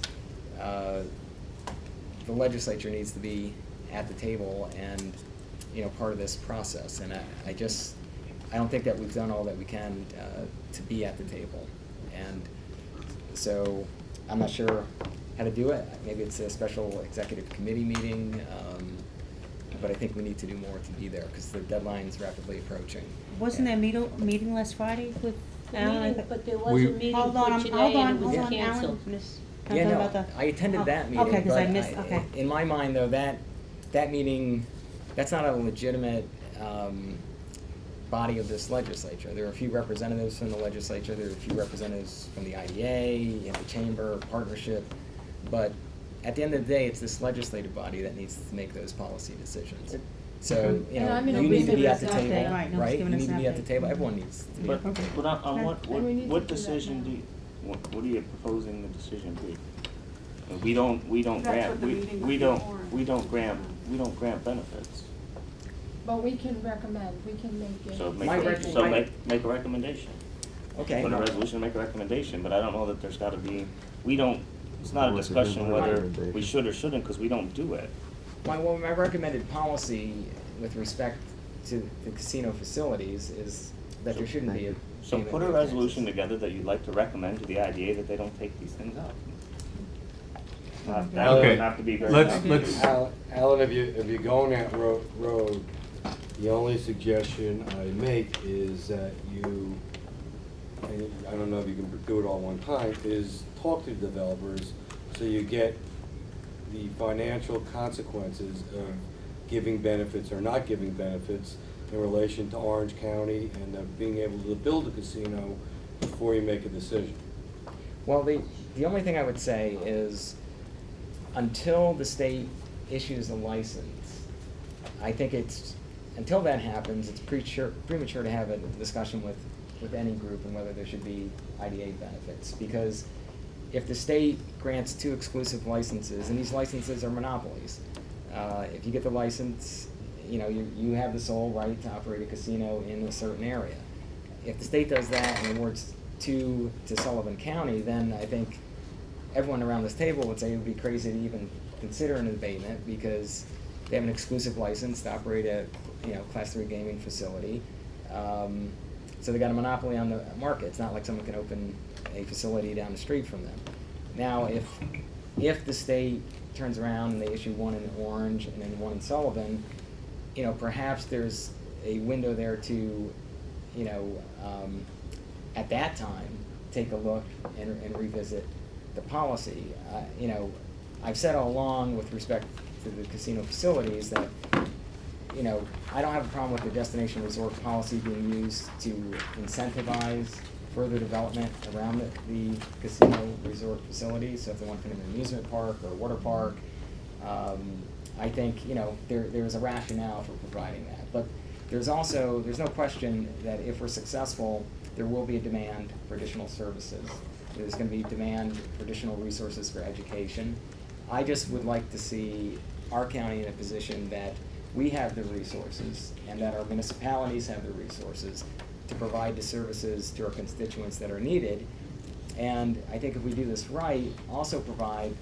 The legislature needs to be at the table and, part of this process. And I don't think that we've done all that we can to be at the table. And so I'm not sure how to do it. Maybe it's a special executive committee meeting, but I think we need to do more to be there because the deadline's rapidly approaching. Wasn't there meeting last Friday with Alan? But there was a meeting for today and it was canceled. Yeah, no, I attended that meeting. Okay, because I but missed, okay. In my mind, though, that meeting, that's not a legitimate body of this legislature. There are a few representatives from the legislature, there are a few representatives from the IDA, the chamber, partnership, but at the end of the day, it's this legislative body that needs to make those policy decisions. So, And I'm in you need to be agreement at the with that. table, Right, no one's right? You giving us need to an be at the update. table, everyone needs to be. But on And we need to what do that decision now. what are you proposing the decision be? We don't That's grant, what the meeting we was don't for. grant benefits. But we can recommend, we can make it. So My rec- make a recommendation. Okay. Put a resolution, make a recommendation, but I don't know that there's gotta be, it's not a What's the discussion whether recommendation? we should or shouldn't, because we don't do it. My recommended policy with respect to the casino facilities is that there shouldn't be a. So payment put a of resolution taxes. together that you'd like to recommend to the IDA that they don't take these things up. That Okay. doesn't have to be very. Let's- Alan, if you're going that road, the only suggestion I make is that you, and I don't know if you can do it all one time, is talk to developers so you get the financial consequences of giving benefits or not giving benefits in relation to Orange County and being able to build a casino before you make a decision. Well, the only thing I would say is, until the state issues a license, I think until that happens, it's premature to have a discussion with any group and whether there should be IDA benefits. Because if the state grants 2 exclusive licenses, and these licenses are monopolies, if you get the license, you have the sole right to operate a casino in a certain area. If the state does that and awards 2 to Sullivan County, then I think everyone around this table would say it would be crazy to even consider an abatement because they have an exclusive license to operate a Class 3 gaming facility. So they got a monopoly on the market. It's not like someone can open a facility down the street from them. Now, if the state turns around and they issue one in Orange and then one in Sullivan, perhaps there's a window there to, at that time, take a look and revisit the policy. I've said all along with respect to the casino facilities that, I don't have a problem with the destination resort policy being used to incentivize further development around the casino resort facilities. So if they want to put in an amusement park or a water park, I think, there's a rationale for providing that. But there's no question that if we're successful, there will be a demand for additional services. There's going to be demand for additional resources for education. I just would like to see our county in a position that we have the resources and that our municipalities have the resources to provide the services to our constituents that are needed. And I think if we do this right, also provide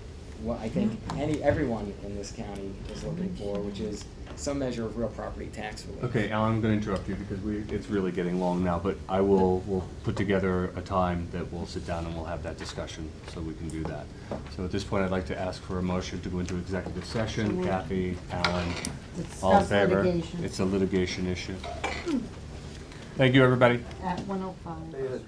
what I think everyone in this county is looking for, which is some measure of real property tax relief. Okay, Alan, I'm gonna interrupt you because it's really getting long now, but we'll put together a time that we'll sit down and we'll have that discussion, so we can do that. So at this point, I'd like to ask for a motion to go into executive session. Kathy, Alan, all in Discuss favor? litigation. It's a litigation issue. Thank you, everybody. At 1:05.